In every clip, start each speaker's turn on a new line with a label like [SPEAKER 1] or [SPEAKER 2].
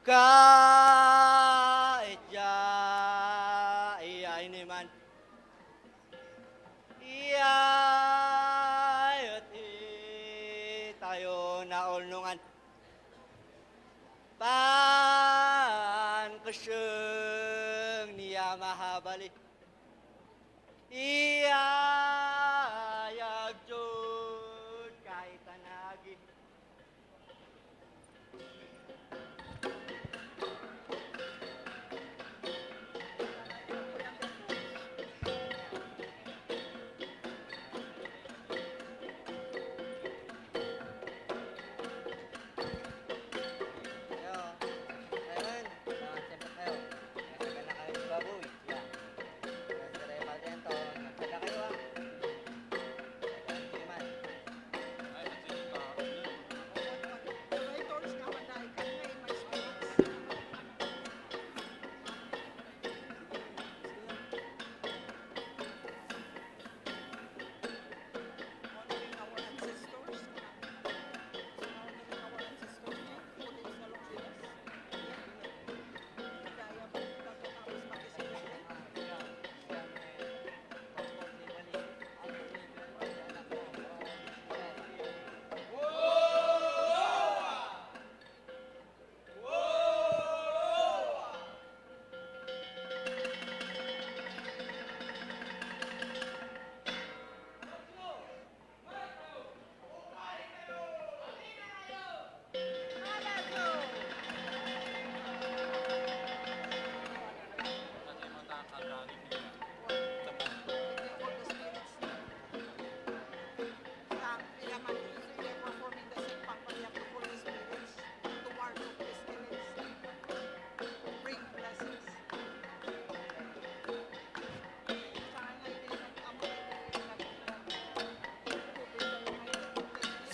[SPEAKER 1] Kahit ya iya ini man iyayot tayo na ulnungan pan kesyeng niya mahabali iyayag jud kahit tanagi.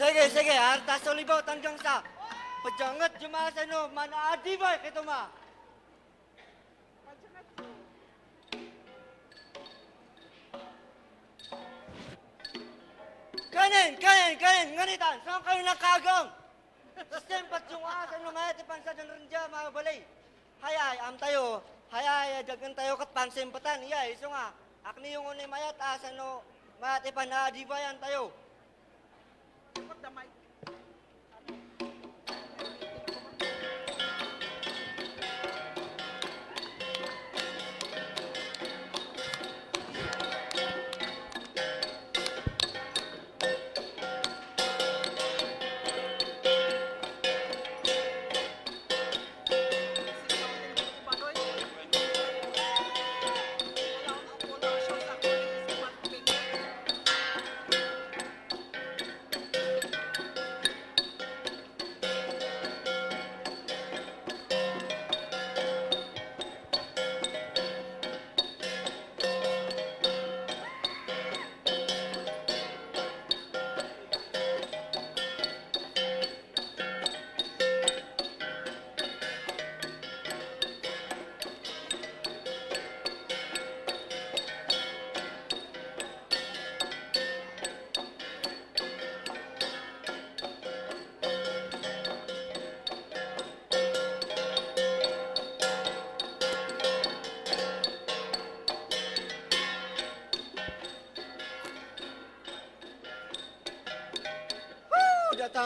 [SPEAKER 1] Sige, harta solibaw tanggang sa pajangat jumasa no, manaadi ba kito ma? Kanin, nganitan, saan kayo nakagang? Sistem pat yung asa no, maya tipan sa janranja, mga balay. Hayay, am tayo, hayay, jagan tayo kat pansempatan, iya, iso nga, akni yung unay mayat, asa no, maya tipan naadi ba yan tayo?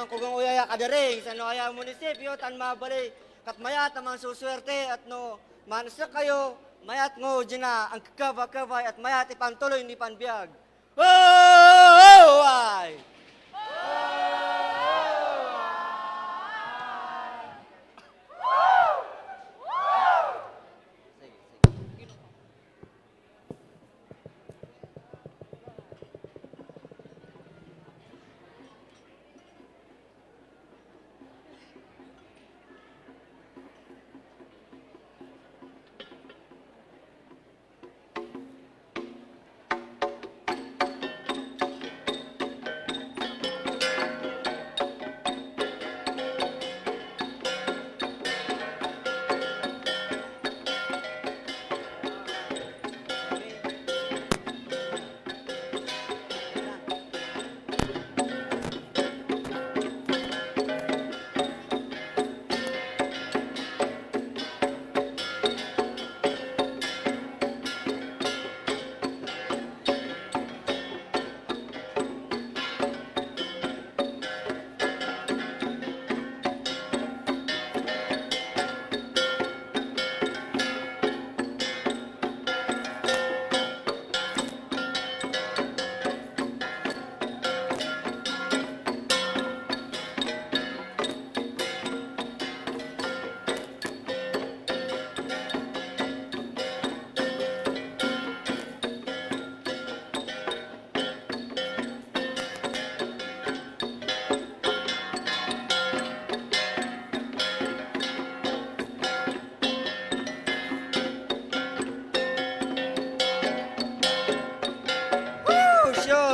[SPEAKER 1] ang kugang uyaya kadere, sa no kaya munisipyo, tan mabalay, kat mayat naman suswerte, at no, manasa kayo, mayat ngo, dyan ang kakabay at mayat ipantuloy ni panbiyag. Oh, ay!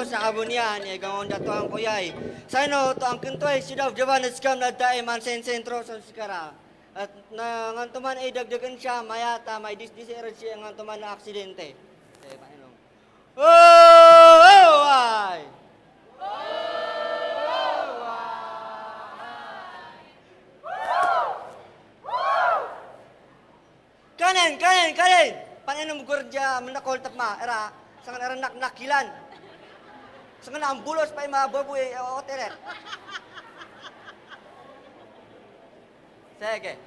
[SPEAKER 1] Sa abunian, gangon dato ang kuyay. Sa ino, to ang kintoy, sidaw, jaban at skam na dae man sen sentro sa sikara. At ngantuman ay dagdagan siya, mayata, may disdisiran siya ngantuman na aksidente. Say, paano? Oh, ay! Kanin! Paano mo gurdya, manakol tapma, era, sangan era nakilan. Sangan ang bulos pa yung mga baboy o teret. Sige.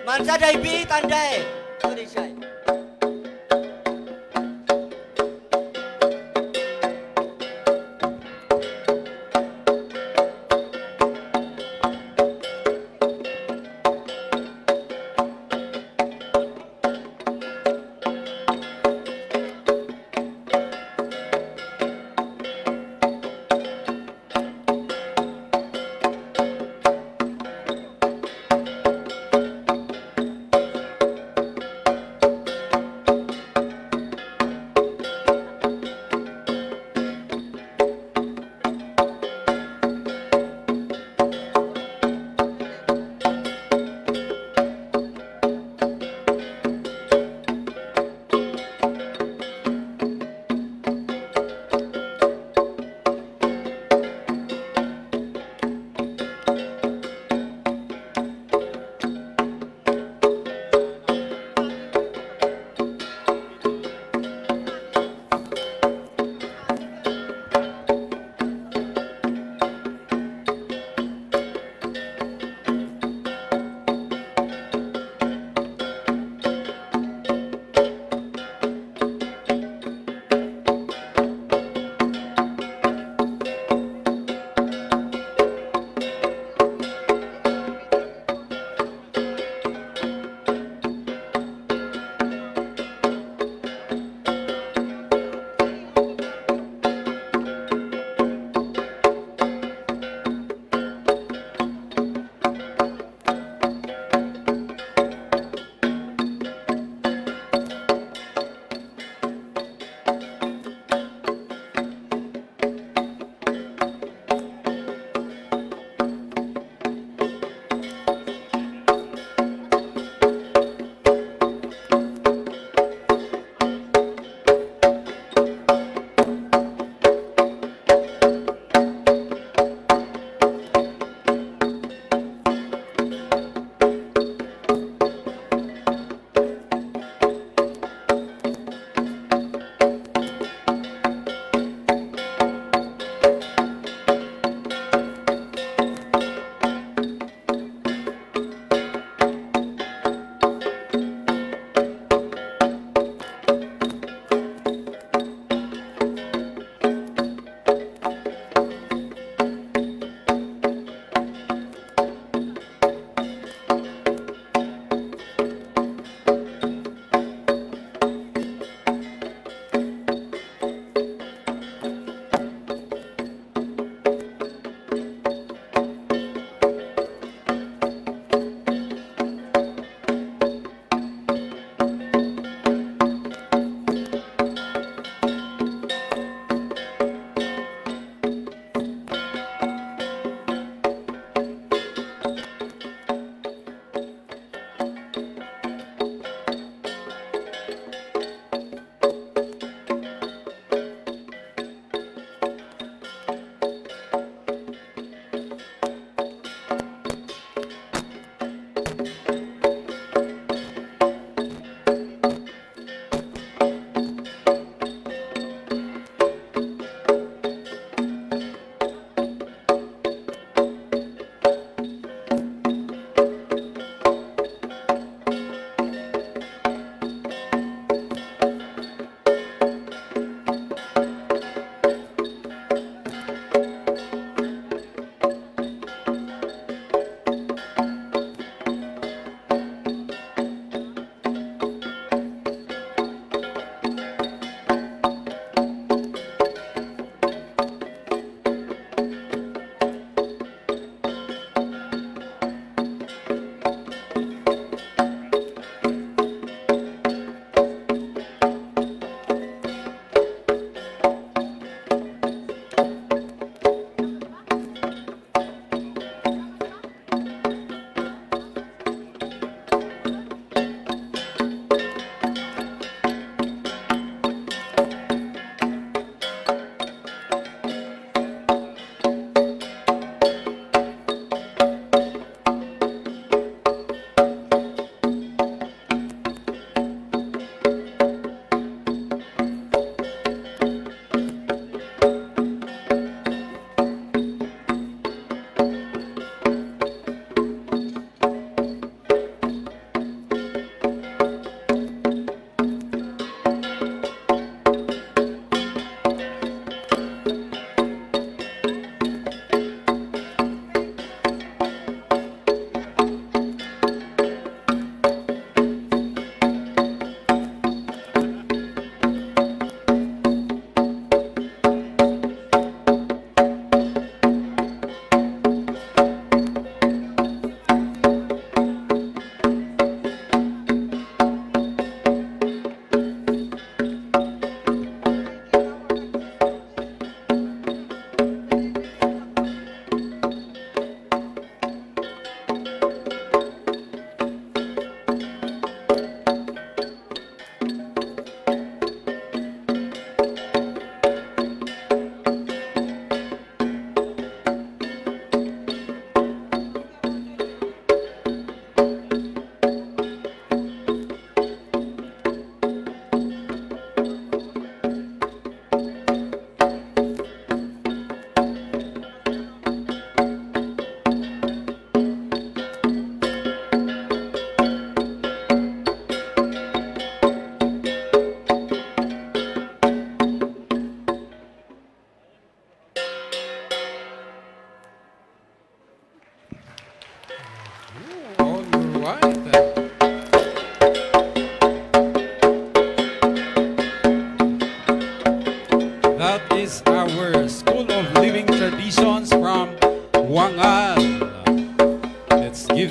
[SPEAKER 1] Mansaday bi tanday. Sorry, Shay.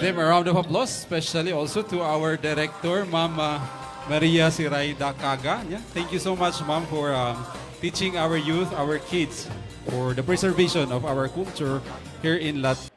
[SPEAKER 2] them a round of applause, especially also to our director, Ma'am Maria Siraida Kaga. Yeah, thank you so much, Ma'am, for teaching our youth, our kids, for the preservation of our culture here in Latvia.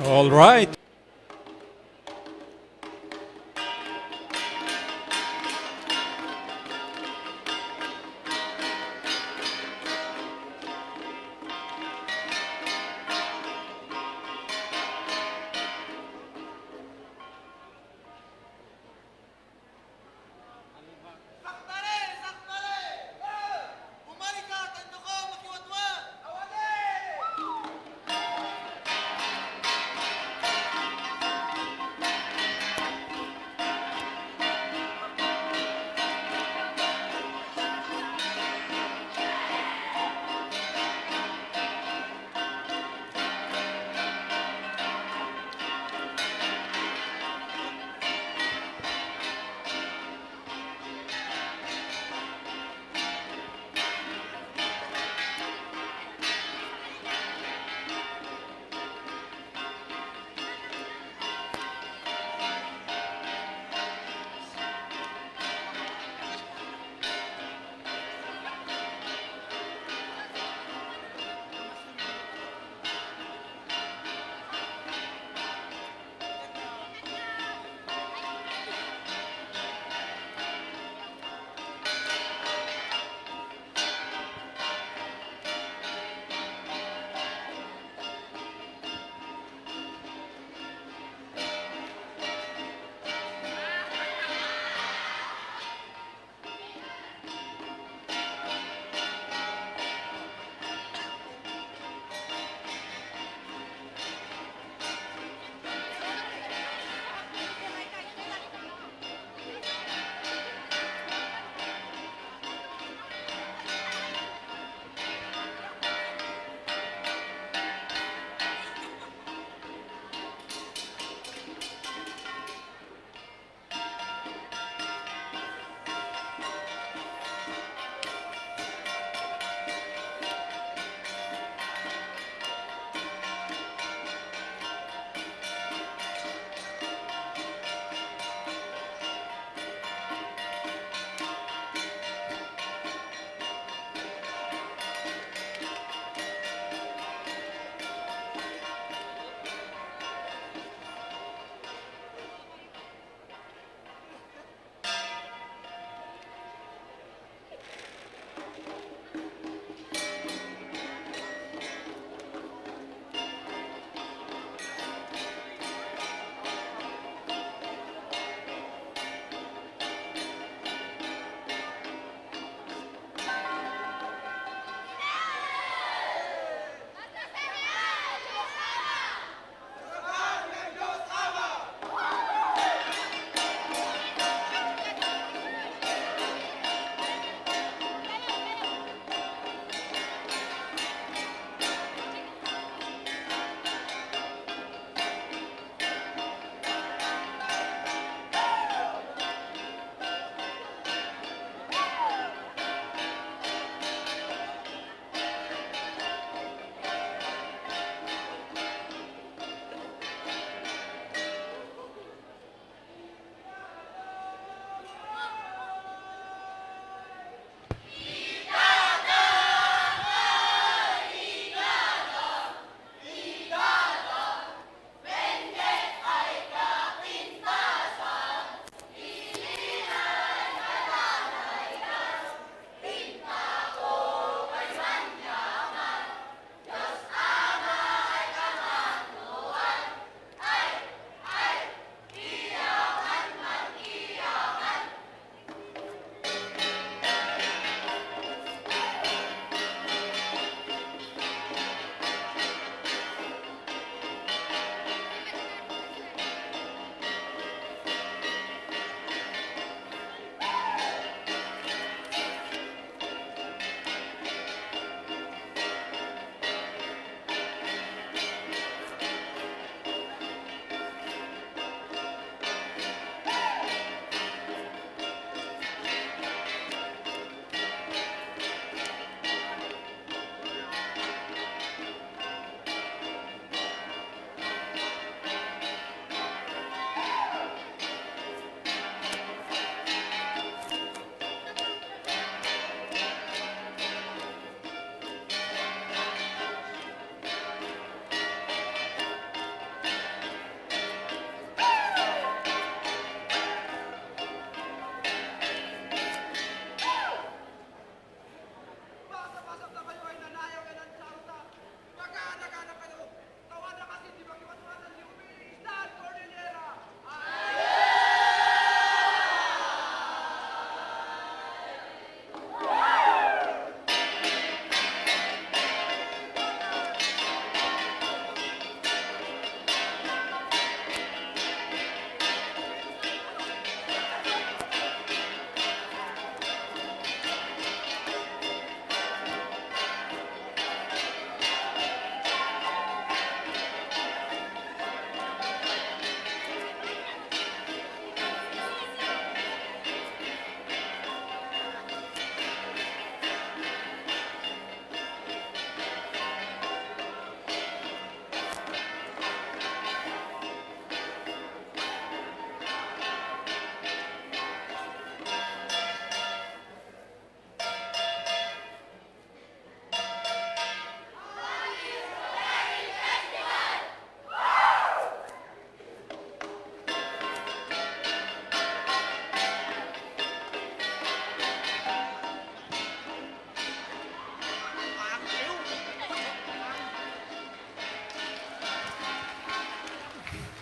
[SPEAKER 2] All right.
[SPEAKER 1] Sakpare! Sakpare! Bumalik ka! Tando ko! Magkiwatwa! Awali!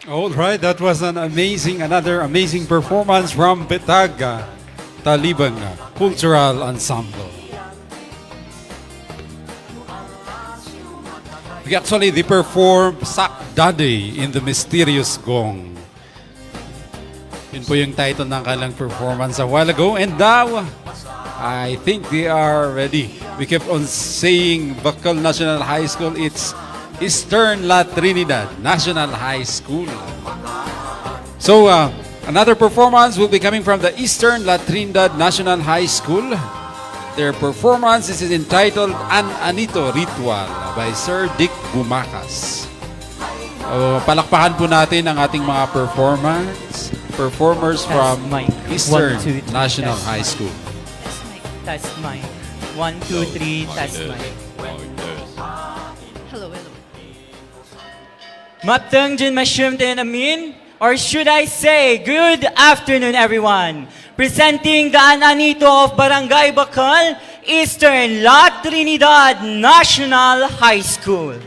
[SPEAKER 2] All right, that was another amazing performance from Betaga Talibang Cultural Ensemble. Actually, they performed Sak Daddy in the Mysterious Gong. Yun po yung title ng kanilang performance a while ago. And now, I think they are ready. We kept on saying Bacol National High School. It's Eastern La Trinidad National High School. So, another performance will be coming from the Eastern La Trinidad National High School. Their performance is entitled An Anito Ritual by Sir Dick Bumakas. Palakpakan po natin ang ating mga performers from Eastern National High School.
[SPEAKER 3] Test mic. 1, 2, 3, test mic.
[SPEAKER 4] Hello, hello.
[SPEAKER 3] Maptung Jun Mashum Din Amin, or should I say, good afternoon everyone. Presenting the Ananito of Barangay Bacol, Eastern La Trinidad National High School.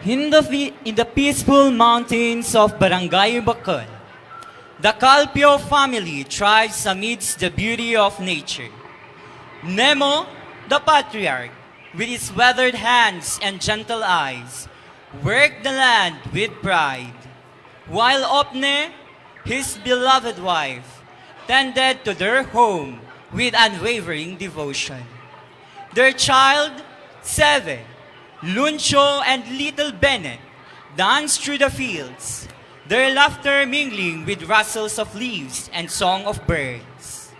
[SPEAKER 3] In the peaceful mountains of Barangay Bacol, the Calpio family thrives amidst the beauty of nature. Nemo, the patriarch, with his weathered hands and gentle eyes, worked the land with pride, while Opne, his beloved wife, tended to their home with unwavering devotion. Their child, Seven, Luncho and little Bennett danced through the fields, their laughter mingling with rustles of leaves and song of birds.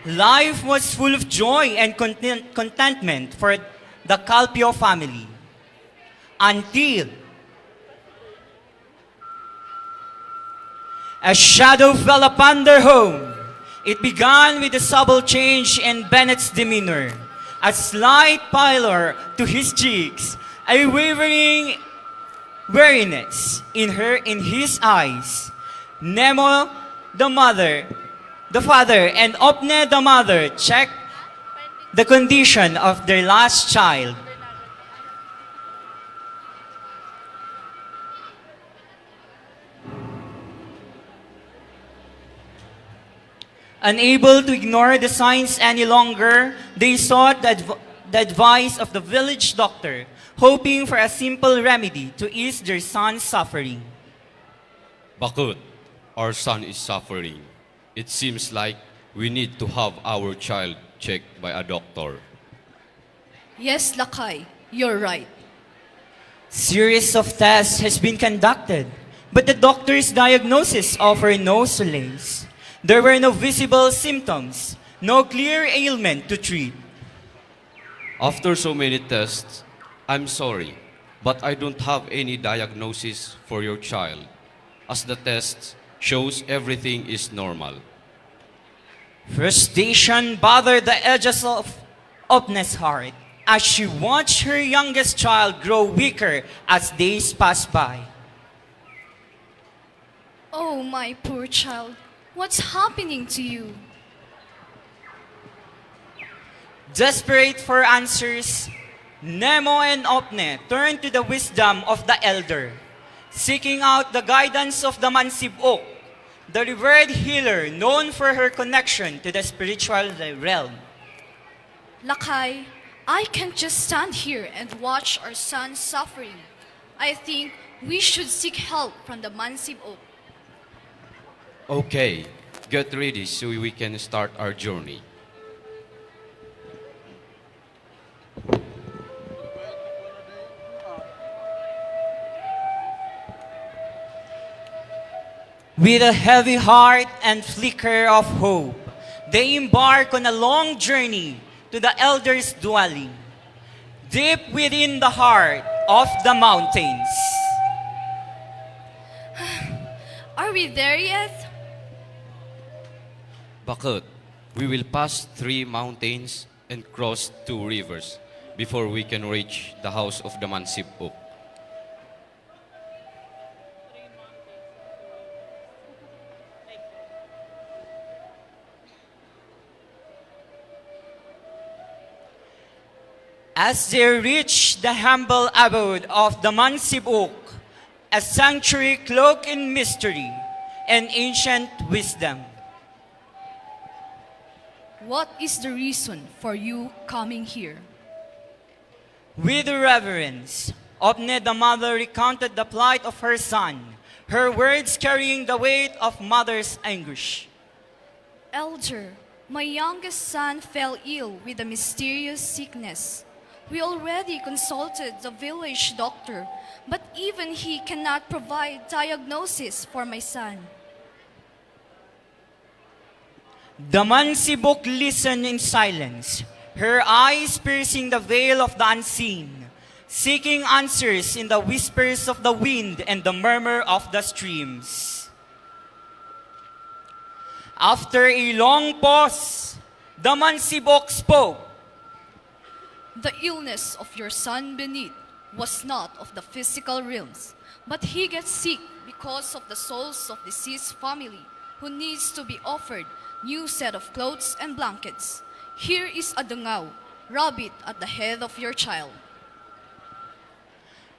[SPEAKER 3] Life was full of joy and contentment for the Calpio family until a shadow fell upon their home. It began with a subtle change in Bennett's demeanor, a slight pallor to his cheeks, a wavering weariness in his eyes. Nemo, the father, and Opne, the mother, checked the condition of their last child. Unable to ignore the signs any longer, they sought the advice of the village doctor, hoping for a simple remedy to ease their son's suffering.
[SPEAKER 5] Bakut, our son is suffering. It seems like we need to have our child checked by a doctor.
[SPEAKER 4] Yes, Lakay, you're right.
[SPEAKER 3] Series of tests has been conducted, but the doctor's diagnosis offered no solace. There were no visible symptoms, no clear ailment to treat.
[SPEAKER 5] After so many tests, I'm sorry, but I don't have any diagnosis for your child, as the test shows everything is normal.
[SPEAKER 3] Frustration bothered the edges of Opne's heart as she watched her youngest child grow weaker as days passed by.
[SPEAKER 4] Oh, my poor child. What's happening to you?
[SPEAKER 3] Desperate for answers, Nemo and Opne turn to the wisdom of the elder, seeking out the guidance of the Mansib Oak, the revered healer known for her connection to the spiritual realm.
[SPEAKER 4] Lakay, I can't just stand here and watch our son suffering. I think we should seek help from the Mansib Oak.
[SPEAKER 5] Okay, get ready so we can start our journey.
[SPEAKER 3] With a heavy heart and flicker of hope, they embark on a long journey to the elder's dwelling, deep within the heart of the mountains.
[SPEAKER 4] Are we there yet?
[SPEAKER 5] Bakit? We will pass 3 mountains and cross 2 rivers before we can reach the house of the Mansib Oak.
[SPEAKER 3] As they reach the humble abode of the Mansib Oak, a sanctuary cloaked in mystery and ancient wisdom.
[SPEAKER 4] What is the reason for you coming here?
[SPEAKER 3] With reverence, Opne the mother recounted the plight of her son, her words carrying the weight of mother's anguish.
[SPEAKER 4] Elder, my youngest son fell ill with a mysterious sickness. We already consulted the village doctor, but even he cannot provide diagnosis for my son.
[SPEAKER 3] The Mansib Oak listened in silence, her eyes piercing the veil of the unseen, seeking answers in the whispers of the wind and the murmur of the streams. After a long pause, the Mansib Oak spoke.
[SPEAKER 4] The illness of your son Benit was not of the physical realms, but he gets sick because of the souls of deceased family who needs to be offered new set of clothes and blankets. Here is a dungao. Rub it at the head of your child.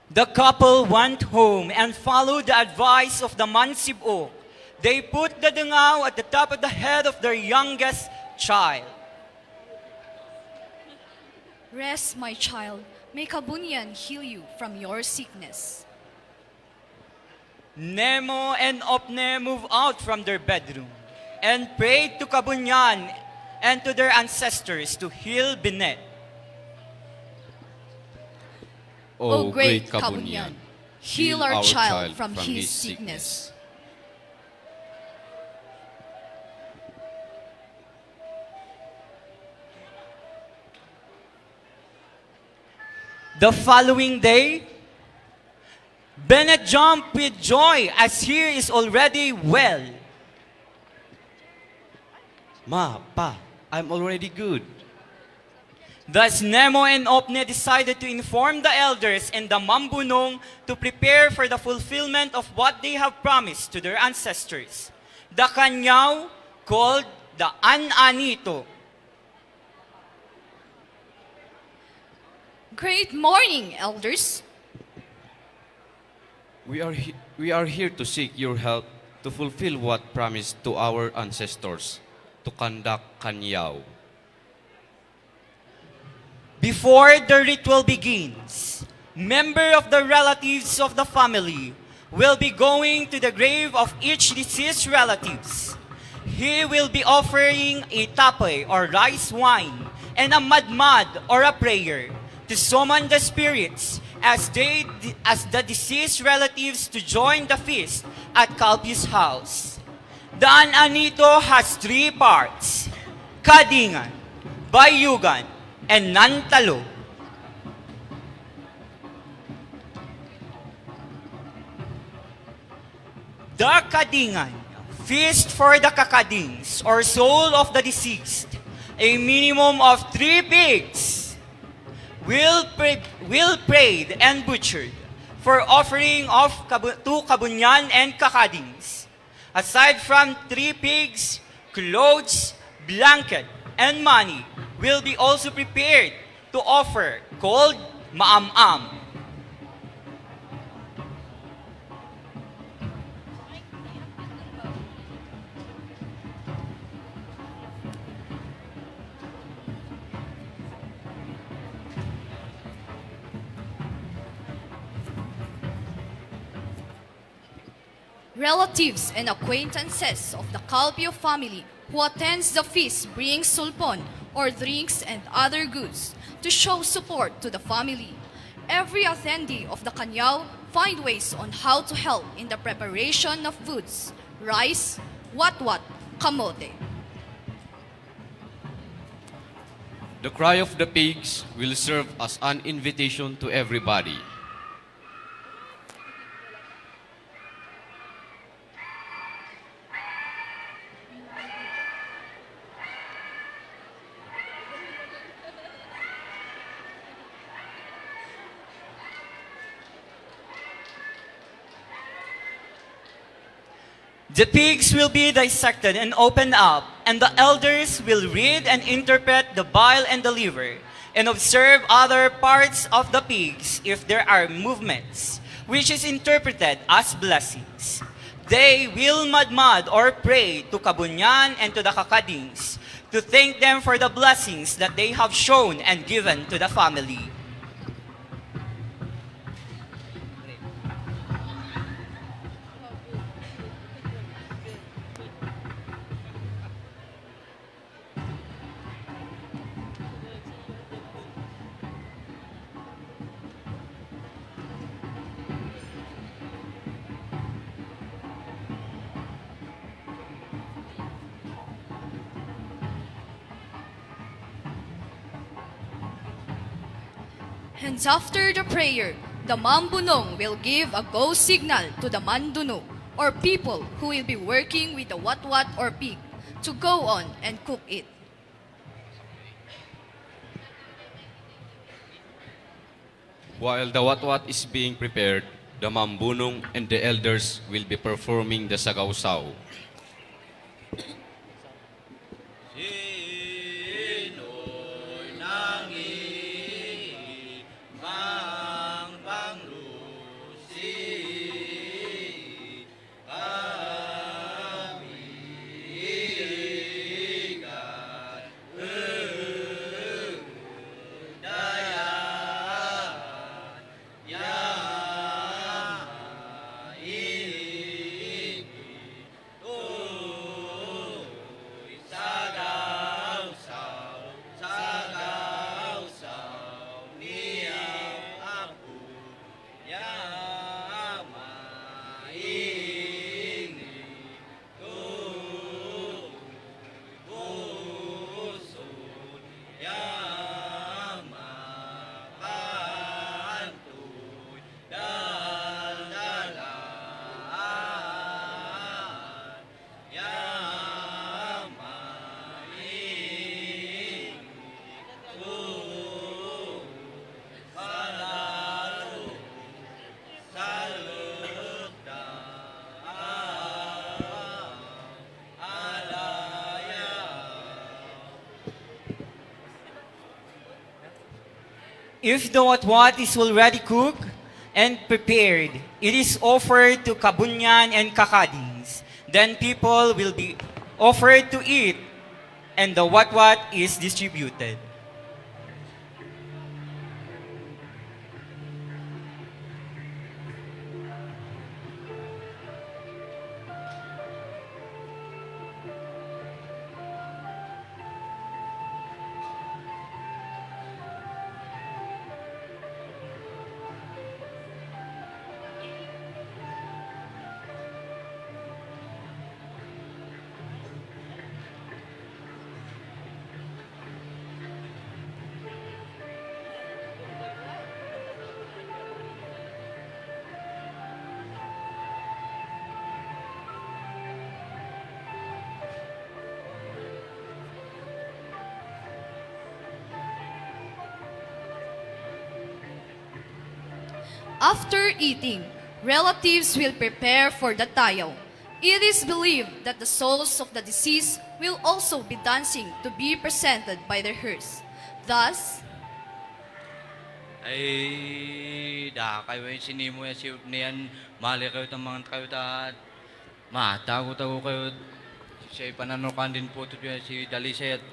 [SPEAKER 3] The couple went home and followed the advice of the Mansib Oak. They put the dungao at the top of the head of their youngest child.
[SPEAKER 4] Rest, my child. May Kabunyan heal you from your sickness.
[SPEAKER 3] Nemo and Opne moved out from their bedroom and prayed to Kabunyan and to their ancestors to heal Benguet.
[SPEAKER 4] O great Kabunyan, heal our child from his sickness.
[SPEAKER 3] The following day, Benguet jumped with joy as he is already well.
[SPEAKER 5] Ma, Pa, I'm already good.
[SPEAKER 3] Thus, Nemo and Opne decided to inform the elders and the Mambunong to prepare for the fulfillment of what they have promised to their ancestors. The Kanyao, called the Ananito.
[SPEAKER 4] Great morning, elders.
[SPEAKER 5] We are here to seek your help to fulfill what promised to our ancestors to conduct Kanyao.
[SPEAKER 3] Before the ritual begins, member of the relatives of the family will be going to the grave of each deceased relatives. He will be offering a tapoy or rice wine and a madmad or a prayer to summon the spirits as the deceased relatives to join the feast at Kalpi's house. The Ananito has 3 parts: Kadingan, Bayugan, and Nantalo. The Kadingan, feast for the kakadings or soul of the deceased. A minimum of 3 pigs will prayed and butchered for offering of to Kabunyan and kakadings. Aside from 3 pigs, clothes, blanket, and money will be also prepared to offer called maam-am.
[SPEAKER 4] Relatives and acquaintances of the Calpio family who attends the feast bring sulpon or drinks and other goods to show support to the family. Every attendee of the Kanyao find ways on how to help in the preparation of foods, rice, what, kamote.
[SPEAKER 5] The cry of the pigs will serve as an invitation to everybody.
[SPEAKER 3] The pigs will be dissected and opened up, and the elders will read and interpret the bile and the liver, and observe other parts of the pigs if there are movements, which is interpreted as blessings. They will mad or pray to Kabunyan and to the Kakadings to thank them for the blessings that they have shown and given to the family.
[SPEAKER 4] And after the prayer, the Mambunong will give a go signal to the Manduno, or people who will be working with the what or pig, to go on and cook it.
[SPEAKER 5] While the what is being prepared, the mambunong and the elders will be performing the sagawsaw.
[SPEAKER 3] If the what is already cooked and prepared, it is offered to Kabunyan and Kakadings. Then people will be offered to eat, and the what is distributed.
[SPEAKER 4] After eating, relatives will prepare for the tayaw. It is believed that the souls of the deceased will also be dancing to be presented by their hearse. Thus,
[SPEAKER 6] Ay, da kayo ay sinimo ya si niyan, mali kayo tamang kayo ta, tago kayo, siya pananukan din po ito si Dalisay at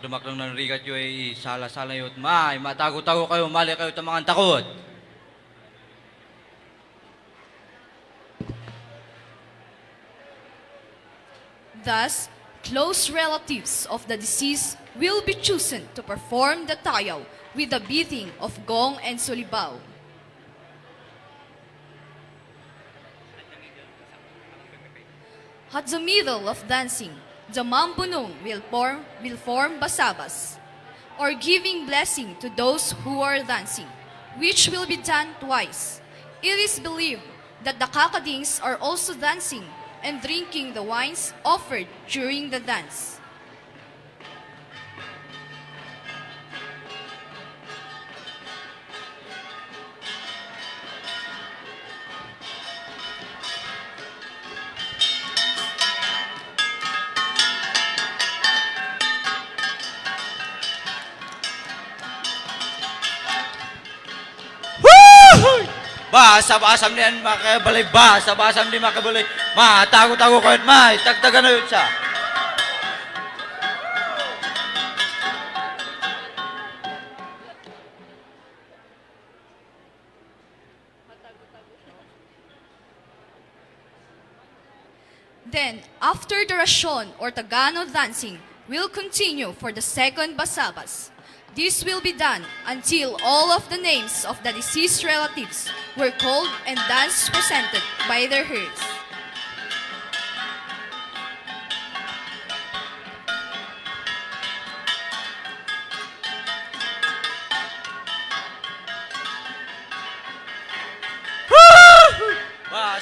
[SPEAKER 6] dumak lang ng rigat yun ay sala-sala yun, matago-tago kayo, mali kayo tamang takot.
[SPEAKER 4] Thus, close relatives of the deceased will be chosen to perform the tayaw with the beating of gong and sulibao. At the middle of dancing, the mambunong will form basabas, or giving blessing to those who are dancing, which will be done twice. It is believed that the kakadings are also dancing and drinking the wines offered during the dance.
[SPEAKER 6] Basam niyan makabalay, basam di makabalay, tago-tago kayo, tagtagan na yun siya.
[SPEAKER 4] Then, after the Rasyon or Tagano dancing will continue for the second basabas. This will be done until all of the names of the deceased relatives were called and dance presented by their heirs.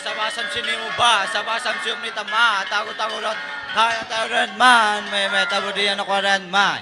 [SPEAKER 6] Basam sinimo, basam siyok ni tama, tago-tago lang, tayo rin may tabo diyan ako rin man.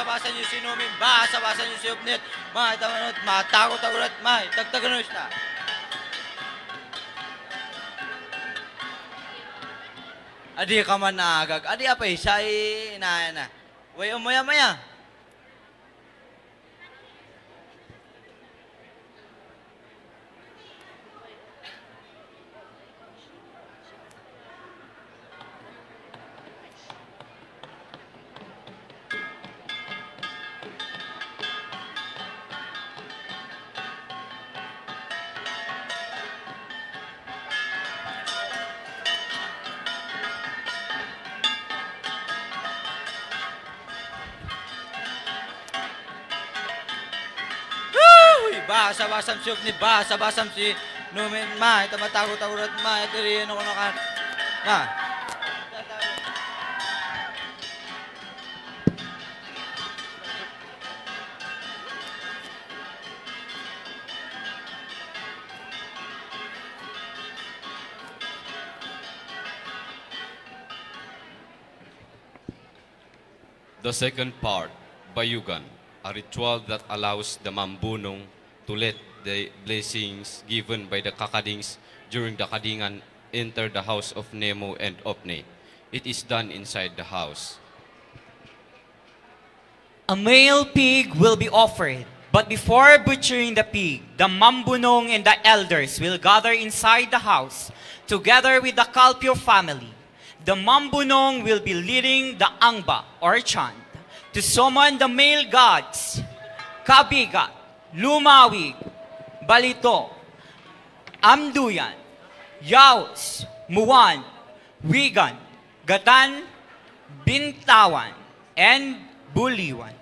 [SPEAKER 6] Basa niyo si Numin, basa niyo si Upnit, tamanot, tago-tago rat, tagtagan siya. Adi ka man naagag, adi apay, siya na. Way umaya-maya. Basam si Upnit, basam si Numin, tamatago-tago rat, ito rin ako nakan.
[SPEAKER 5] The second part, Bayugan, a ritual that allows the Mambunong to let the blessings given by the Kakadings during the Kadingan enter the house of Nemo and Opne. It is done inside the house.
[SPEAKER 3] A male pig will be offered, but before butchering the pig, the Mambunong and the elders will gather inside the house together with the Kalpyo family. The Mambunong will be leading the Angba or chant to summon the male gods, Kabigat, Lumawig, Balito, Amduyan, Yaos, Muwan, Wigan, Gatan, Bintawan, and Buliwan.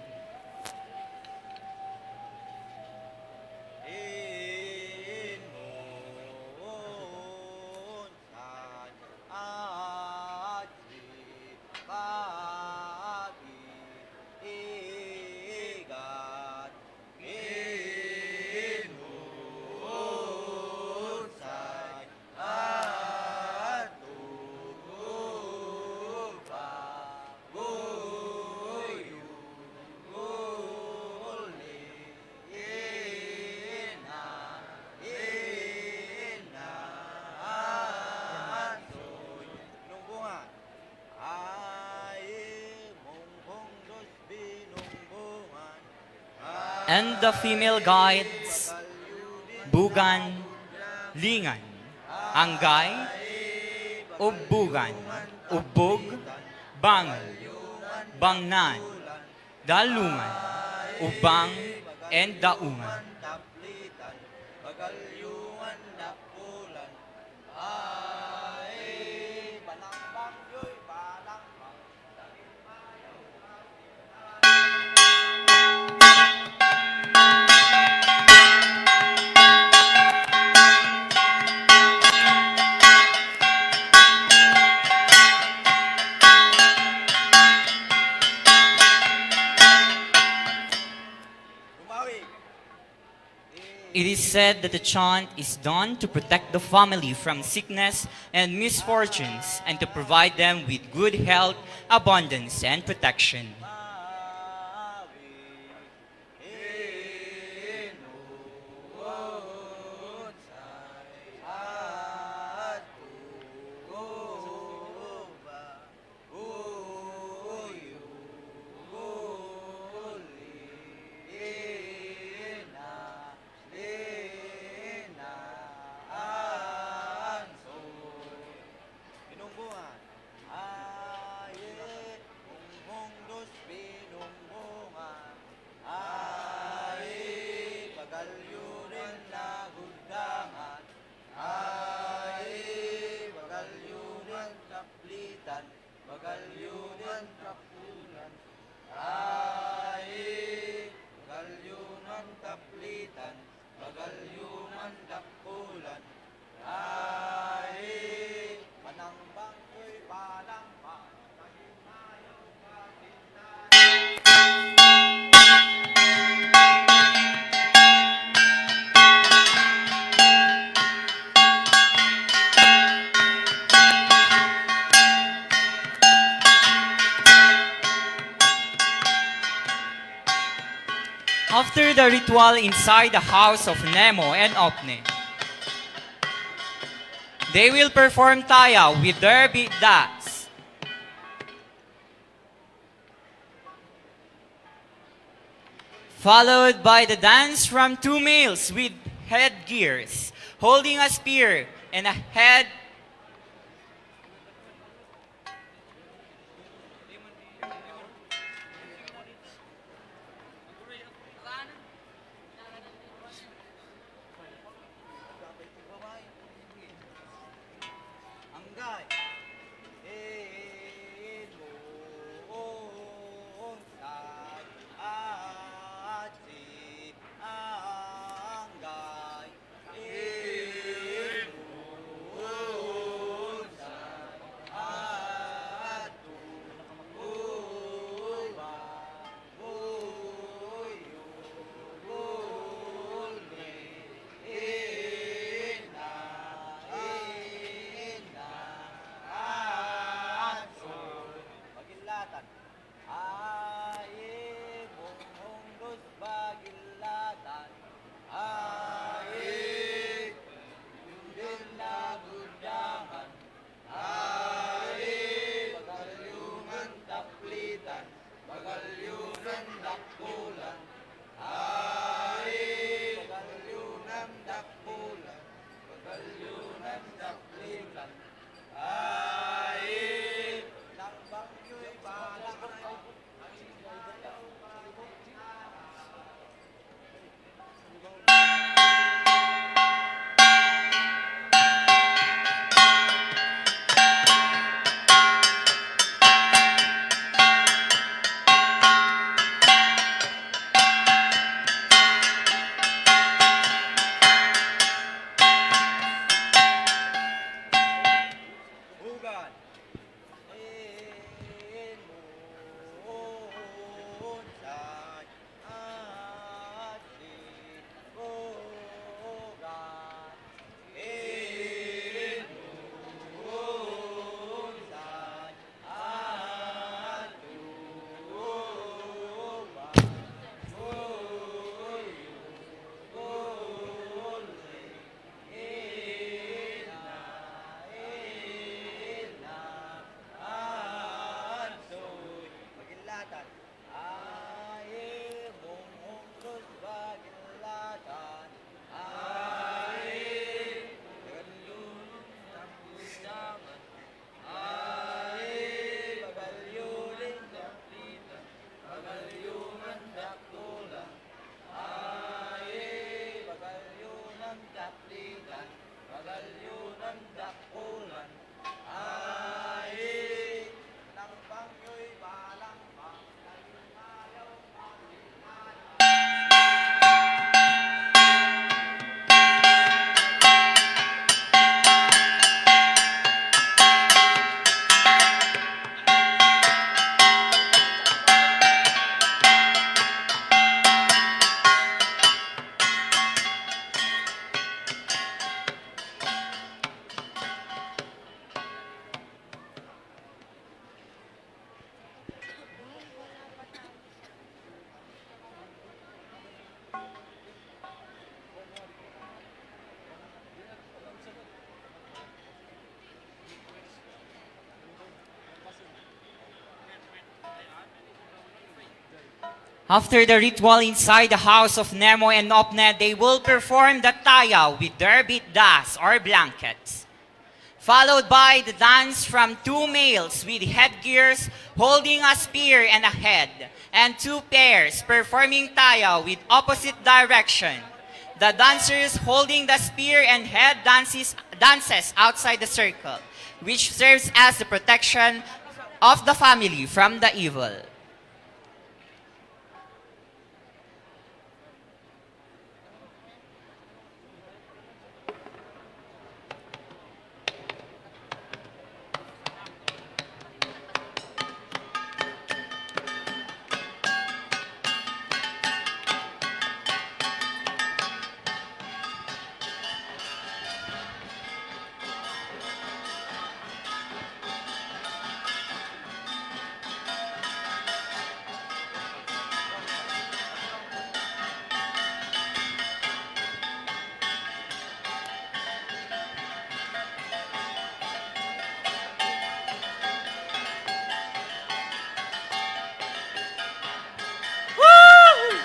[SPEAKER 3] and the female guides, bugan, lingan, anggay, ubugan, ubog, bangan, bangnan, dalungan, ubang, and daungan.
[SPEAKER 1] Taplitan, bagalyungan, napulan, panambang, yoy, panambang. Bumawi.
[SPEAKER 3] It is said that the chant is done to protect the family from sickness and misfortunes and to provide them with good health, abundance, and protection.
[SPEAKER 1] Binunggungan. Ayet, dos binunggungan. Ayet, pagalyurin na gundangan. Ayet, pagalyurin kaplitan. Pagalyurin kapulan. Ayet, pagalyunan kaplitan. Pagalyunan kapulan. Ayet, panambang ko'y panambang.
[SPEAKER 3] After the ritual inside the house of Nemo and Opne, they will perform taya with their bidas. Followed by the dance from two males with headgears, holding a spear and a head.
[SPEAKER 1] Anggay. Inuunsay. Atsi. Anggay. Inuunsay. Atu. Uwa. Uyo. Uli. Ina. Ina.
[SPEAKER 3] After the ritual inside the house of Nemo and Opne, they will perform the taya with their das or blankets, followed by the dance from two males with headgears holding a spear and a head, and two pairs performing taya with opposite direction. The dancers holding the spear and head dances outside the circle, which serves as the protection of the family from the evil.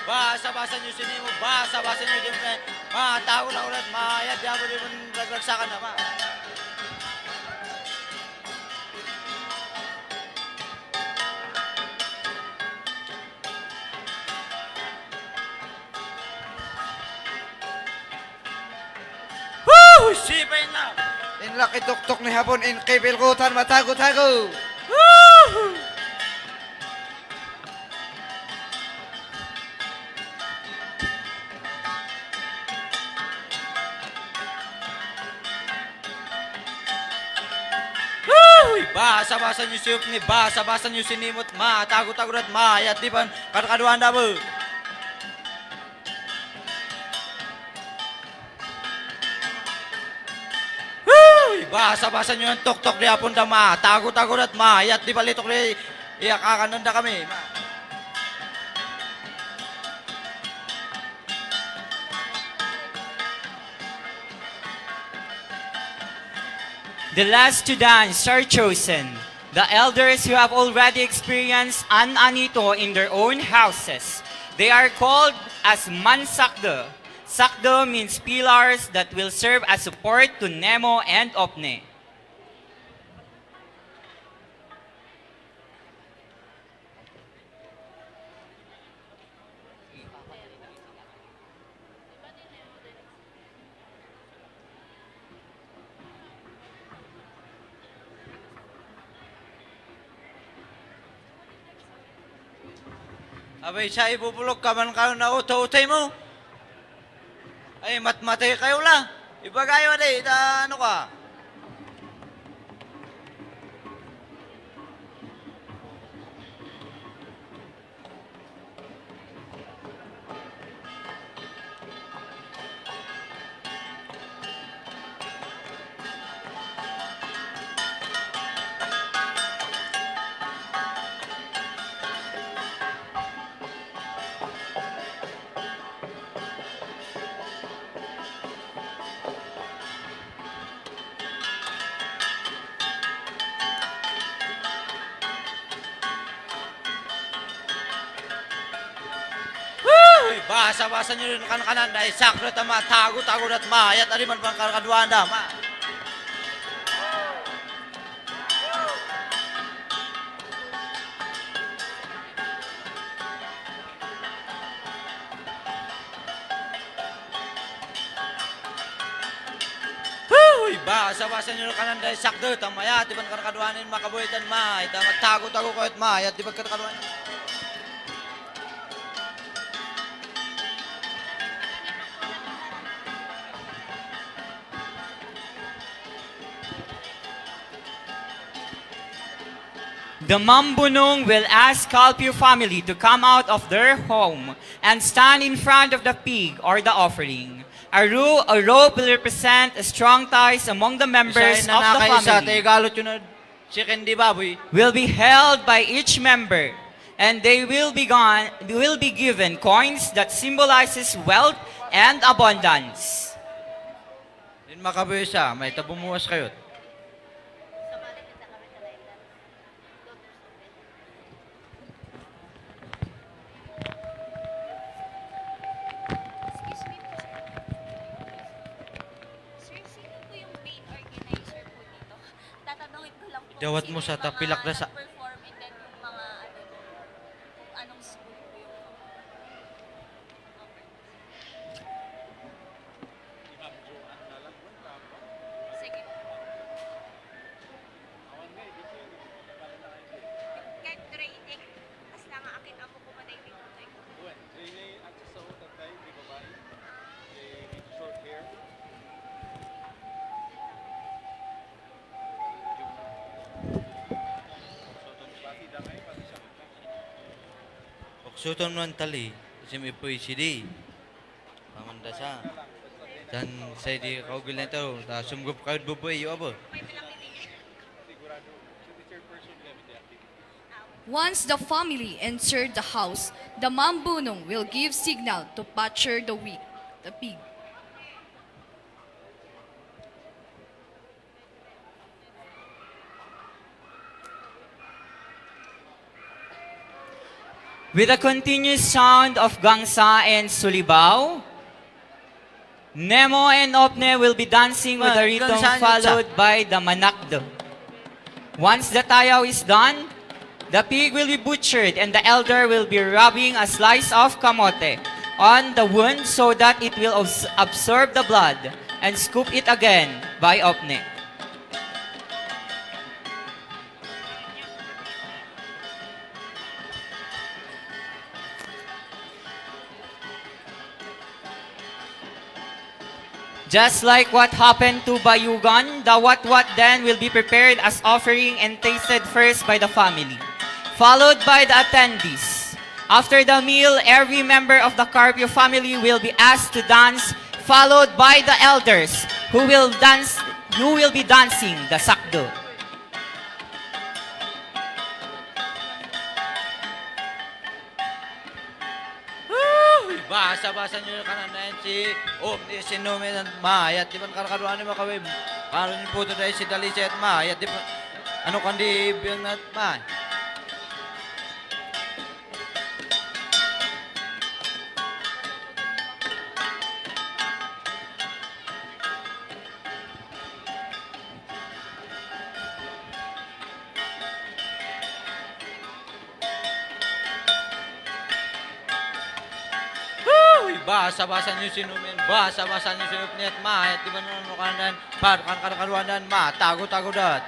[SPEAKER 6] Basa-basa nyo sinimo, basa-basa nyo din mga tao na ulit, mayad, yabo din mo naglagsakan naman. Woo! Sipin na!
[SPEAKER 7] Inlaki tuktok ni hapon in kipilkutan matago-tago.
[SPEAKER 6] Basa-basa nyo siyup ni basa-basa nyo sinimot, matago-tago at mayat di pan karkaduan na mo. Basa-basa nyo ang tuktok di hapon da matago-tago at mayat di palitok ni iyakakan na kami.
[SPEAKER 3] The last to dance are chosen, the elders who have already experienced an anito in their own houses. They are called as mansakdo. Sakdo means pillars that will serve as support to Nemo and Opne.
[SPEAKER 6] Abay, siya ibubulog ka man kayo na uto-utay mo. Ay, matmatay kayo la. Ibagay mo di, ano ka? Basa-basa nyo rin kan-kanan dahil sakro at tago-tago at mayat ari man bang karkaduanda. basa-basa nyo kanan dahil sakdo, tamaya, di ba karakaduanin makabuhitan ma, ita magtago-tago ko at ma, at di ba karakaduanin.
[SPEAKER 3] The Mambunong will ask Kalpyo family to come out of their home and stand in front of the pig or the offering. A rope will represent strong ties among the members of the family.
[SPEAKER 6] Galot yun na chicken di baboy.
[SPEAKER 3] Will be held by each member, and they will be given coins that symbolizes wealth and abundance.
[SPEAKER 6] Din makabuhi siya, may tabumuwas kayo.
[SPEAKER 8] Excuse me po, sir. Sir, sino po yung main organizer po dito? Tatanungin ko lang po
[SPEAKER 6] Dawat
[SPEAKER 8] sino
[SPEAKER 6] mo sa
[SPEAKER 8] yung
[SPEAKER 6] tapilak na
[SPEAKER 8] mga
[SPEAKER 6] sa...
[SPEAKER 8] nag-perform and then yung mga ano, kung anong school po yung sige. Kahit training, as lang ang akin amo ko manay dito.
[SPEAKER 6] Suton man tali, kasi may puy sidi. Pamanda sa. Dan saya di kau bilang tahu, dah sumgup kau bubuy yo apa?
[SPEAKER 4] Once the family entered the house, the Mambunong will give signal to butcher the pig.
[SPEAKER 3] With a continuous sound of gangsa and sulibao, Nemo and Opne will be dancing with the rhythm followed by the manakdo. Once the tayaw is done, the pig will be butchered and the elder will be rubbing a slice of kamote on the wound so that it will absorb the blood and scoop it again by Opne. Just like what happened to Bayugan, the what then will be prepared as offering and tasted first by the family, followed by the attendees. After the meal, every member of the Carpio family will be asked to dance, followed by the elders who will be dancing the sakdo.
[SPEAKER 6] Basa-basa nyo kanan na yan si Omni, si Numen at Mayat. Di ba karakaruan ni Makawib? Karon po ito dahil si Dalisay at Mayat. Di ba? Ano kandi biyang na at Mayat? Basa-basa nyo si Numen, basa-basa nyo si Numen at Mayat. Di ba ano kanan? Karakaruan na Ma, tago-tago dat.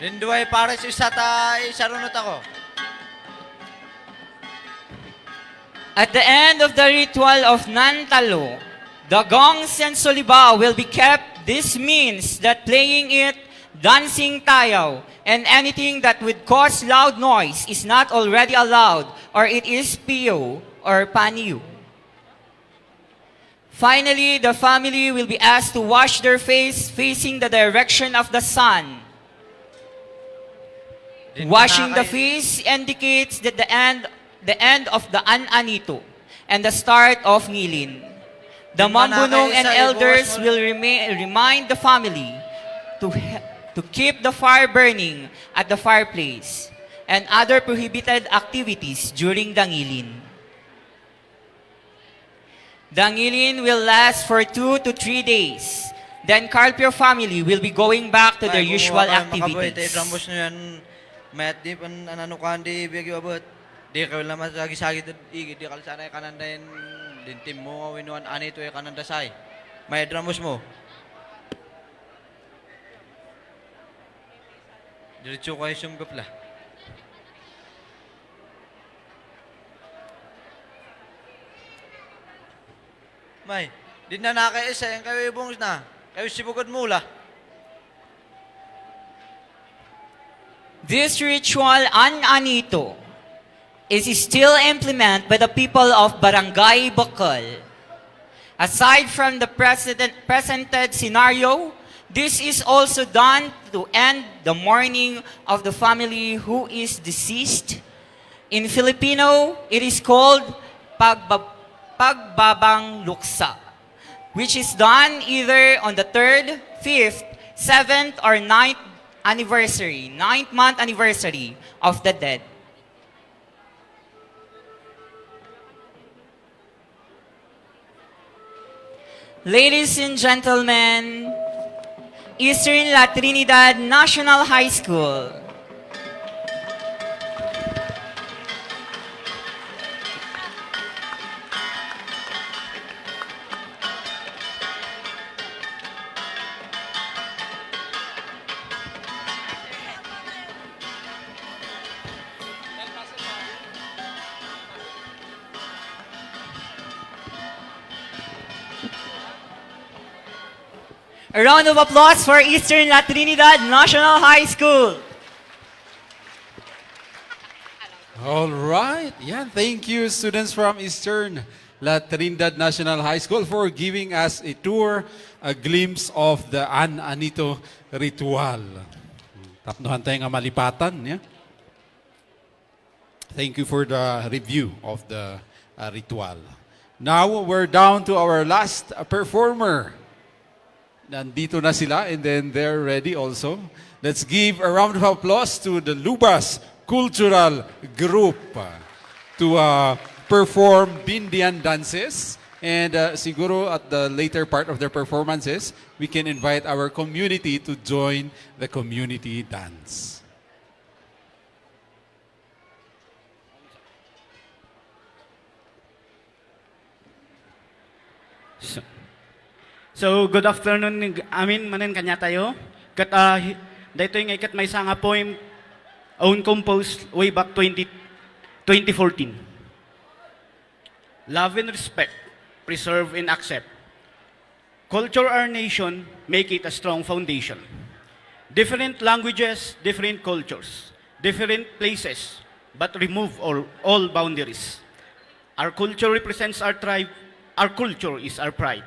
[SPEAKER 6] Linduay para si isarunot ako.
[SPEAKER 3] At the end of the ritual of Nantalo, the gongs and solibao will be kept. This means that playing it, dancing tayaw, and anything that would cause loud noise is not already allowed or it is piyo or paniyo. Finally, the family will be asked to wash their face facing the direction of the sun. Washing the face indicates that the end of the An-Anito and the start of Ngilin. The Mambunong and elders will remind the family to keep the fire burning at the fireplace and other prohibited activities during the Ngilin. The Ngilin will last for 2 to 3 days. Then Carpio family will be going back to their usual activities.
[SPEAKER 6] Rambos nyo yan,
[SPEAKER 7] Mayat di pan ananukan di biyagi abot. Di kayo naman sagi-sagi di kalsana kananda yung dintim mo winuan ani to kananda say. May dramos mo. Diretso kayo sumgap la. May, di na nakaisa yung kayo ibong na. Kayo sibugod mula.
[SPEAKER 3] This ritual an-anito is still implemented by the people of Barangay Bacol. Aside from the presented scenario, this is also done to end the mourning of the family who is deceased. In Filipino, it is called pagbabang luksa, which is done either on the 3rd, 5th, 7th, or 9th anniversary, 9th month anniversary of the dead. Ladies and gentlemen, Eastern La Trinidad National High School. A round of applause for Eastern La Trinidad National High School.
[SPEAKER 2] All right. Yeah, thank you, students from Eastern La Trinidad National High School, for giving us a tour, a glimpse of the An-Anito ritual. Tapnohan tayo nga malipatan. Yeah? Thank you for the review of the ritual. Now, we're down to our last performer. Nandito na sila, and then they're ready also. Let's give a round of applause to the Lubas Cultural Group to perform Bindian dances. And siguro at the later part of their performances, we can invite our community to join the community dance.
[SPEAKER 9] So, good afternoon, amin manin kanya tayo. Kat, dito yung ikat may isang poem own composed way back 2014. Love and respect, preserve and accept. Culture our nation, make it a strong foundation. Different languages, different cultures, different places, but remove all boundaries. Our culture represents our tribe, our culture is our pride.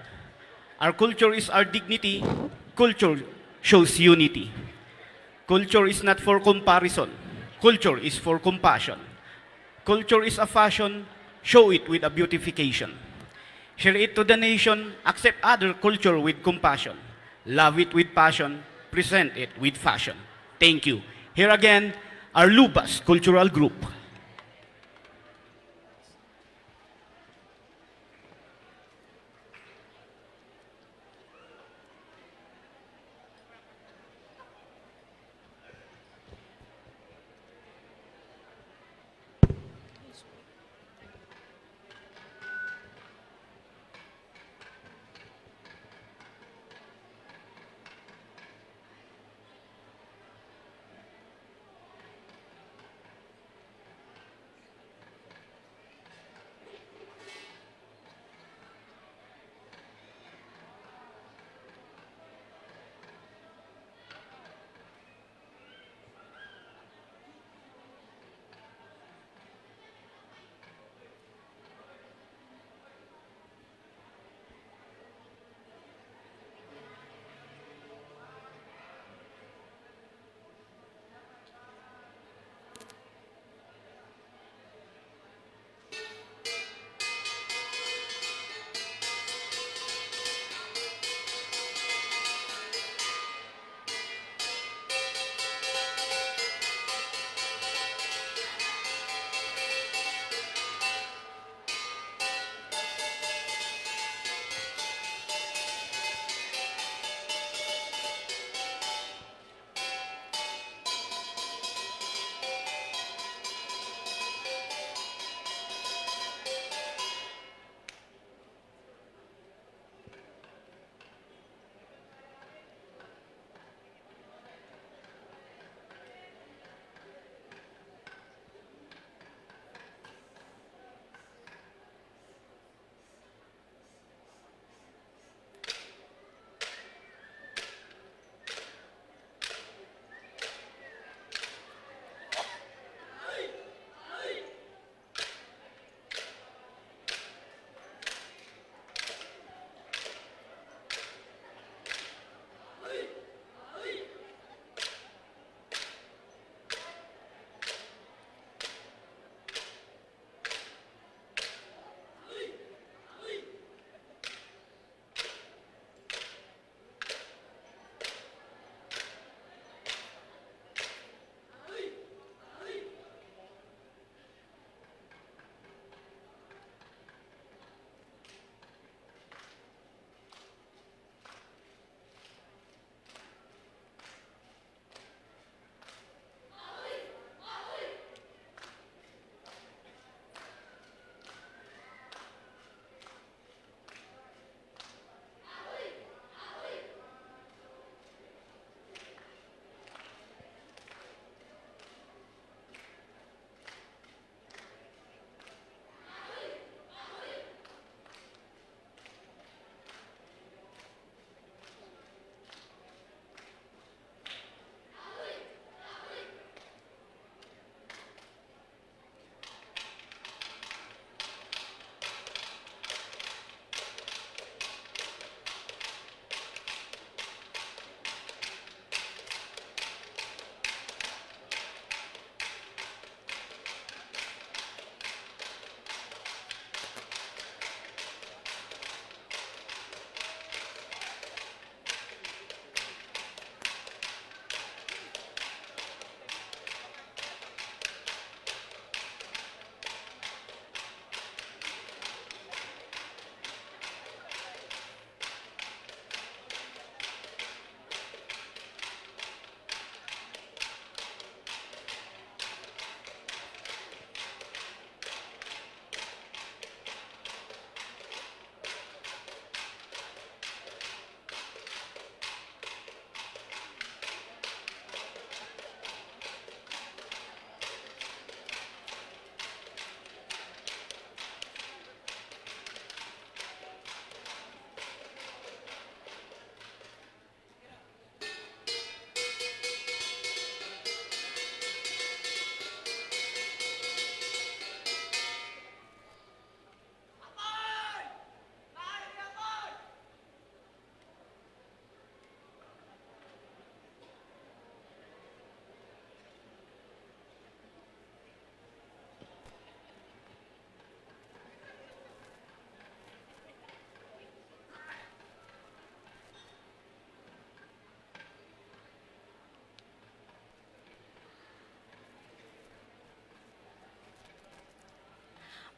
[SPEAKER 9] Our culture is our dignity. Culture shows unity. Culture is not for comparison. Culture is for compassion. Culture is a fashion. Show it with a beautification. Share it to the nation. Accept other culture with compassion. Love it with passion. Present it with fashion. Thank you. Here again, our Lubas Cultural Group.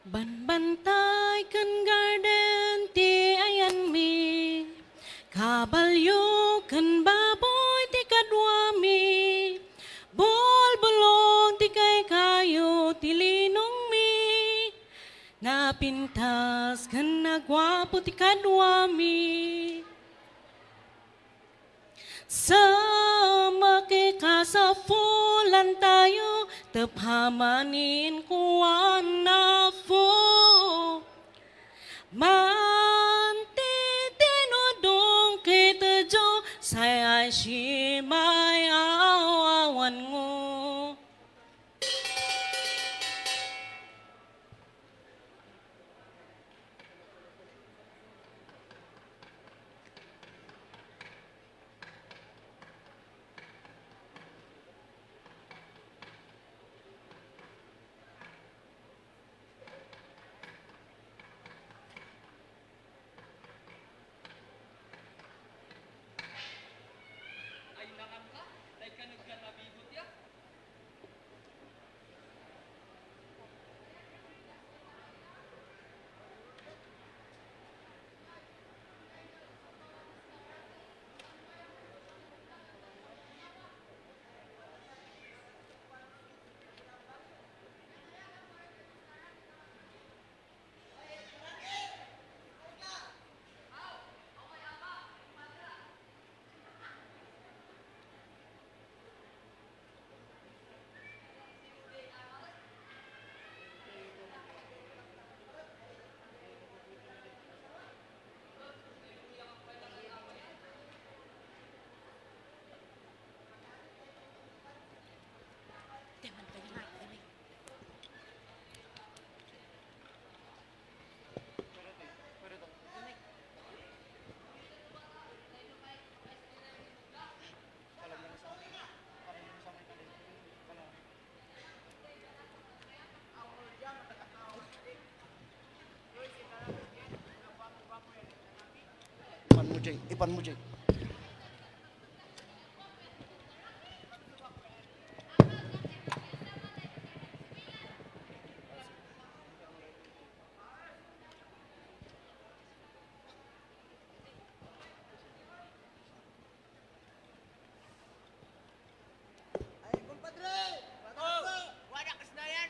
[SPEAKER 10] Banbantay kan garden ti ayan mi, kabalyo kan baboy ti kadwami, bolbolong ti kay kayo ti linong mi, napintas kan nagwapo ti kadwami. Sama sa fulan tayo, taphamanin kuwan na po. Manti tinudong kita jo, saya si may awawan mo.
[SPEAKER 11] Ipan mo, Jay.
[SPEAKER 1] Ay, kumpadre! Wala kas na yan!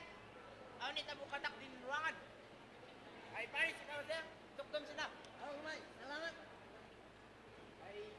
[SPEAKER 1] Ako ni tabo katak din ruangan. Ay, Paris, ikaw siya. Tukdom sila. Oh, may, salamat. Ay,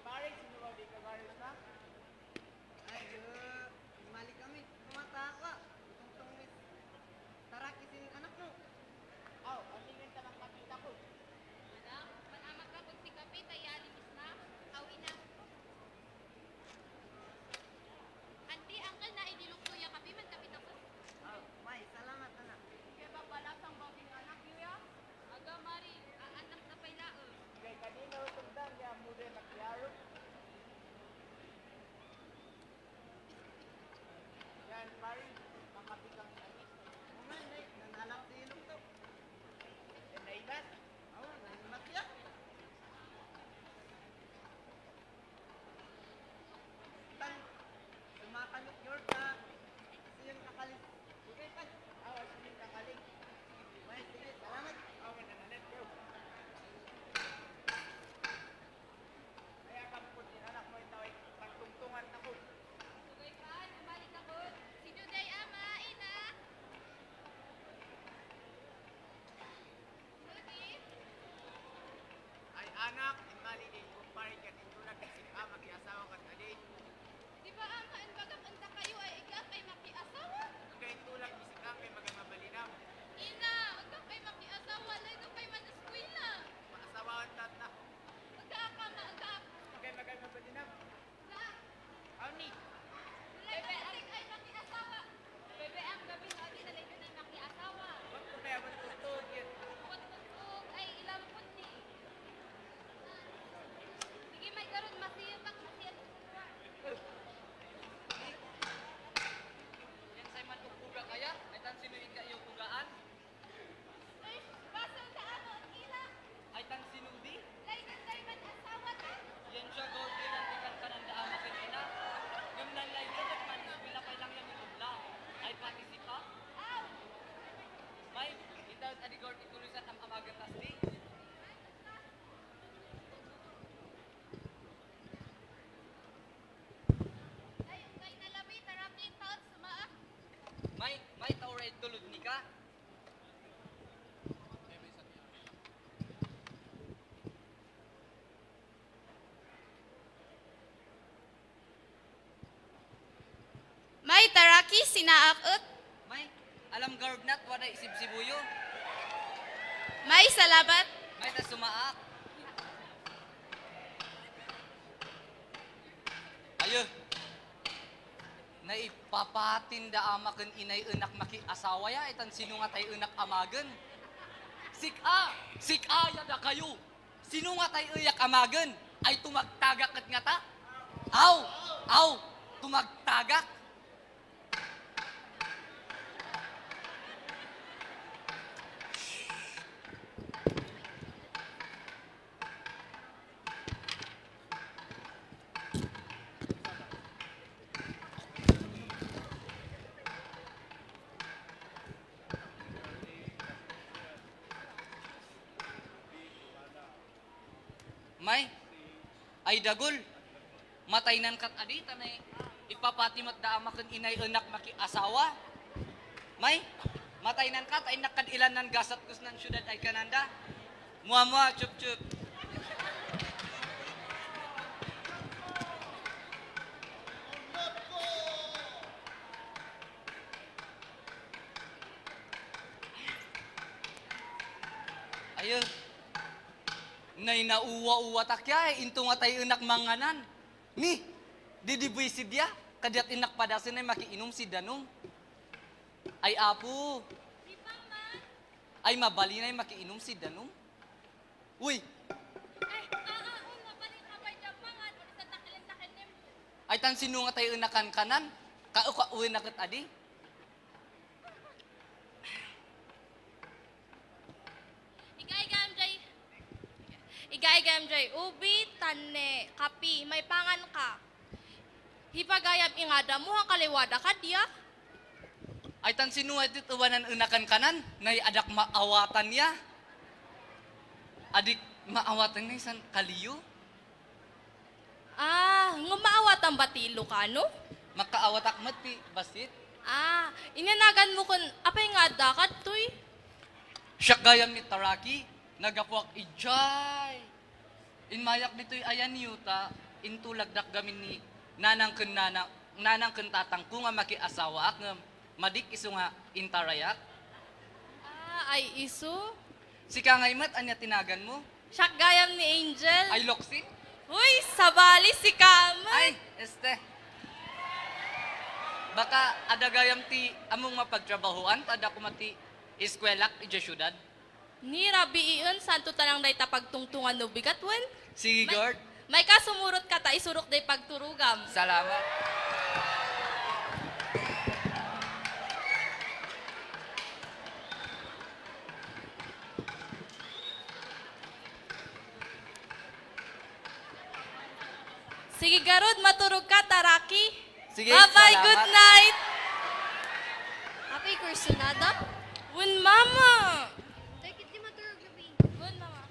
[SPEAKER 3] may tulod ni ka.
[SPEAKER 4] May taraki sinaakot.
[SPEAKER 3] May, alam garb nat, wala isip sibuyo.
[SPEAKER 4] May salabat.
[SPEAKER 3] May ta sumaak. Ayo. Naipapatin da amaken inay enak maki asawa ya, itan sino nga tay enak amagen. Sik-a ya da kayo. Sino nga tay iyak amagen? Ay tumagtagak ket nga ta? Aw, tumagtagak. May, ay dagol. Mataynan kat adi, tanay ipapatimat da amaken inay enak maki asawa. May, mataynan kat ay nakadilan nan gasat kus nan syudad ay kananda. Mua cup. Ayo. Nay nauwa-uwa takya, into nga tayo enak manganan. Ni, didibuy si dia, kadyat inak padasin ay makiinom si Danong. Ay apo. Ay mabali na ay makiinom si Danong. Uy. Ay tan sino nga tayo enakan kanan, kauka-uwi na kat adi.
[SPEAKER 4] Igay-gam jay ubi, tane, kapi, may pangan ka. Hipagayam ingada mo ang kaliwada ka diya.
[SPEAKER 3] Ay tan sino nga tituwanan enakan kanan, nay adak maawatan ya. Adik maawatan na isan kaliyo.
[SPEAKER 4] Ngumaawat ang batilo ka, no?
[SPEAKER 3] Makaawat akmat pi, basit.
[SPEAKER 4] Inanagan mo kun apay nga dakat toy.
[SPEAKER 3] Siya gayam ni Taraki, nagapuak ijay. Inmayak dito'y ayan yuta, intulagdak gamin ni nanang ken tatang ko nga makiasawa ak nga madik iso nga intarayak.
[SPEAKER 4] Ay iso.
[SPEAKER 3] Sika nga imat, anya tinagan mo?
[SPEAKER 4] Siya gayam ni Angel.
[SPEAKER 3] Ay loksi?
[SPEAKER 4] Uy, sabali si Kaman.
[SPEAKER 3] Ay, baka ada gayam ti among mapagtrabahuan, tada kumati eskwelak ija syudad.
[SPEAKER 4] Ni Rabi iyon, santo tanang day pagtungtungan no bigat wen.
[SPEAKER 3] Sige, Gord.
[SPEAKER 4] May kasumurot ka ta, isurok day pagturugam.
[SPEAKER 3] Salamat.
[SPEAKER 4] Sige Garud, maturog ka, Taraki.
[SPEAKER 3] Sige,
[SPEAKER 4] Bye-bye,
[SPEAKER 3] salamat.
[SPEAKER 4] good night.
[SPEAKER 8] Happy kursunada?
[SPEAKER 4] Wun mama. Wun mama.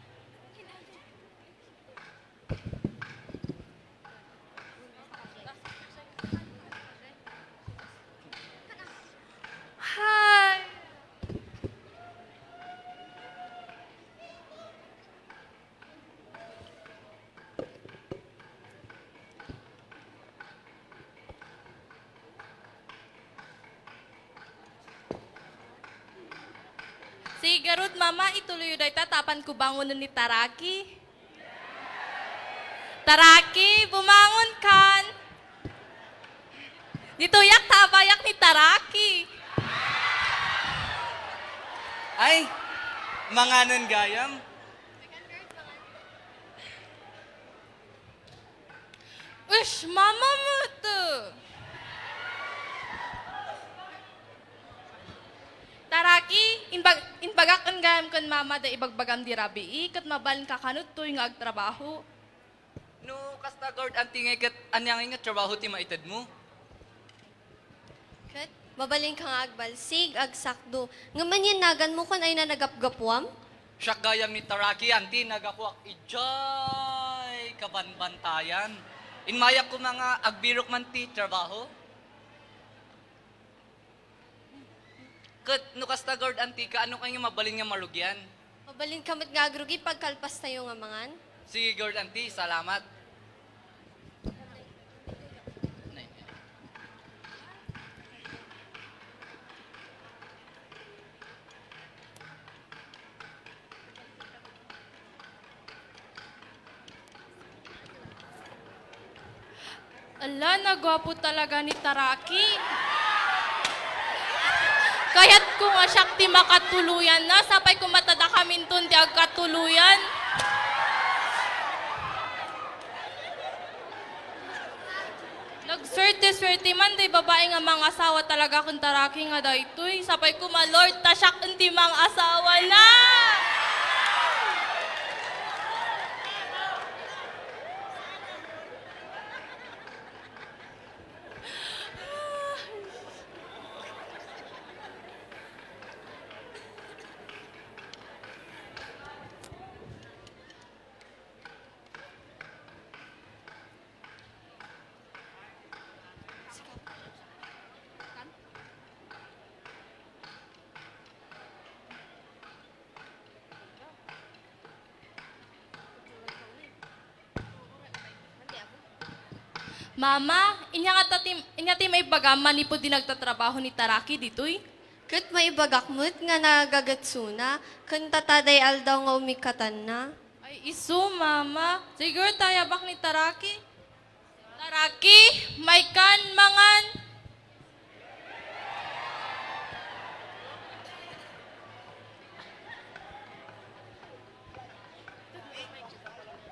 [SPEAKER 4] Hi. Si Garud, mama, ituloy yun dahil tapan ko bangon ni Taraki. Taraki, bumangon kan. Dituyak tabayak ni Taraki.
[SPEAKER 3] Ay, manganon gayam.
[SPEAKER 4] Ush, mama mo to. Taraki, inbagak ang gayam kon mama da ibagbagam di rabi. Kat mabalin ka kanot to yung agtrabaho.
[SPEAKER 3] No, kasta Gord, ang tingay kat anyang nga trabaho ti maitad mo.
[SPEAKER 8] Kat, babaling kang agbalsig, agsakdo. Ngaman yan nagan mo kun ay na nagapgapwam?
[SPEAKER 3] Siya gayam ni Taraki, anti nagapuak ijay kabanbantayan. Inmayak ko mga agbirok man ti trabaho. Kat, nukasta guard antika, ano kayo mabalin nga marugyan?
[SPEAKER 8] Mabalin kamot nga agrugi pagkalpas tayo nga mangan.
[SPEAKER 3] Sige guard anti, salamat.
[SPEAKER 10] Ala, nagwapo talaga ni Taraki. Kaya't kung asyak ti makatuluyan na, sapay kumatada kami ton ti agkatuluyan. Nagswerte-swerte man, di babae nga mga asawa talaga kung Taraki nga daytoy. Sapay kumalord, tasyak ti mga asawa na. Mama, inya ti may bagaman ni po di nagtatrabaho ni Taraki ditoy.
[SPEAKER 8] Kat may bagakmut nga nagagatsuna, kan tataday aldaw nga umikatan na.
[SPEAKER 10] Ay, isu, Mama. Siguro tayabak ni Taraki. Taraki, may kan mangan.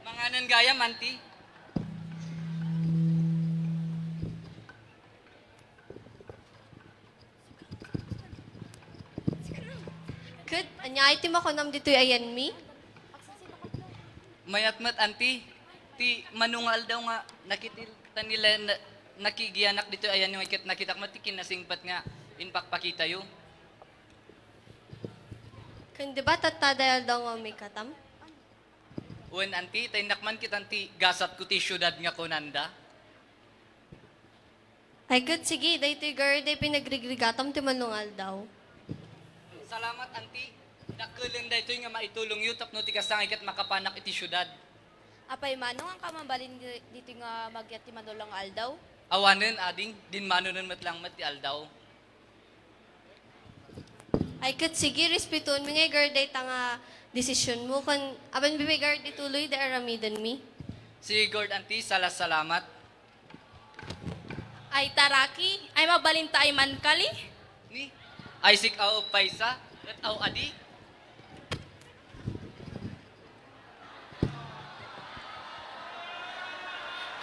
[SPEAKER 3] Manganan gaya, manti.
[SPEAKER 8] Kat, anya itim ako nam dito'y ayan mi.
[SPEAKER 3] Mayatmat anti, ti manungal daw nga nakita nila nakigianak dito ayan yung ikit nakita ko matikin na singpat nga inpakpakita yo.
[SPEAKER 8] Kan di ba tataday aldaw nga umikatam?
[SPEAKER 3] Uen anti, tay nakman kit anti gasat ko ti syudad nga kunanda.
[SPEAKER 8] Ay, kat, sige, daytoy girl, day pinagrigrigatam ti manungal daw.
[SPEAKER 3] Salamat anti. Dakulen da ito nga maitulong yu tapno ti kasangay ket makapanak iti syudad.
[SPEAKER 10] Apay manong ang kamambalin dito nga magyat ti manulang aldaw?
[SPEAKER 3] Awanen ading din manunan matlang mat ti aldaw.
[SPEAKER 8] Ay, kat, sige, respetuon mi nga girl, day tanga desisyon mo. Kan, aban bibigard ituloy, day aramidan mi.
[SPEAKER 3] Sige God anti, salamat.
[SPEAKER 10] Ay, Taraki, ay mabalinta ay man kali.
[SPEAKER 3] Ni Isaac au paisa at au adi.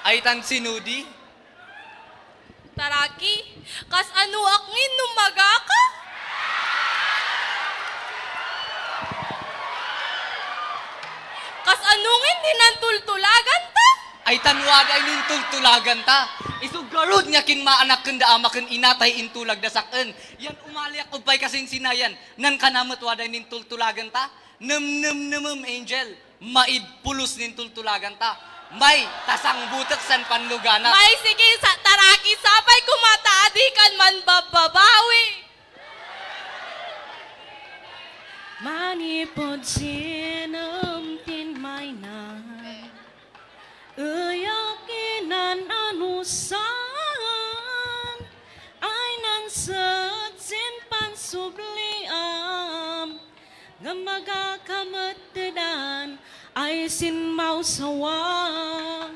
[SPEAKER 3] Ay tan sinudi.
[SPEAKER 10] Taraki, kas ano akngin numaga ka? Kas anungin dinantultulagan ta?
[SPEAKER 3] Ay tanwag ay nintultulagan ta. Isugarod niya kin maanak ken da ama ken inatay intulag da saken. Yan umaliak ubay kasin sinayan. Nan kanamet waday nintultulagan ta. Nem angel. Maid pulos nintultulagan ta. May tasang butek san panlugana.
[SPEAKER 10] May sige sa Taraki, sabay kumataadikan man bababawi. Manipod sinam tin may na. Uyakinan anusan ay nansat sin pansubliam nga magakamatdan ay sin mausawang.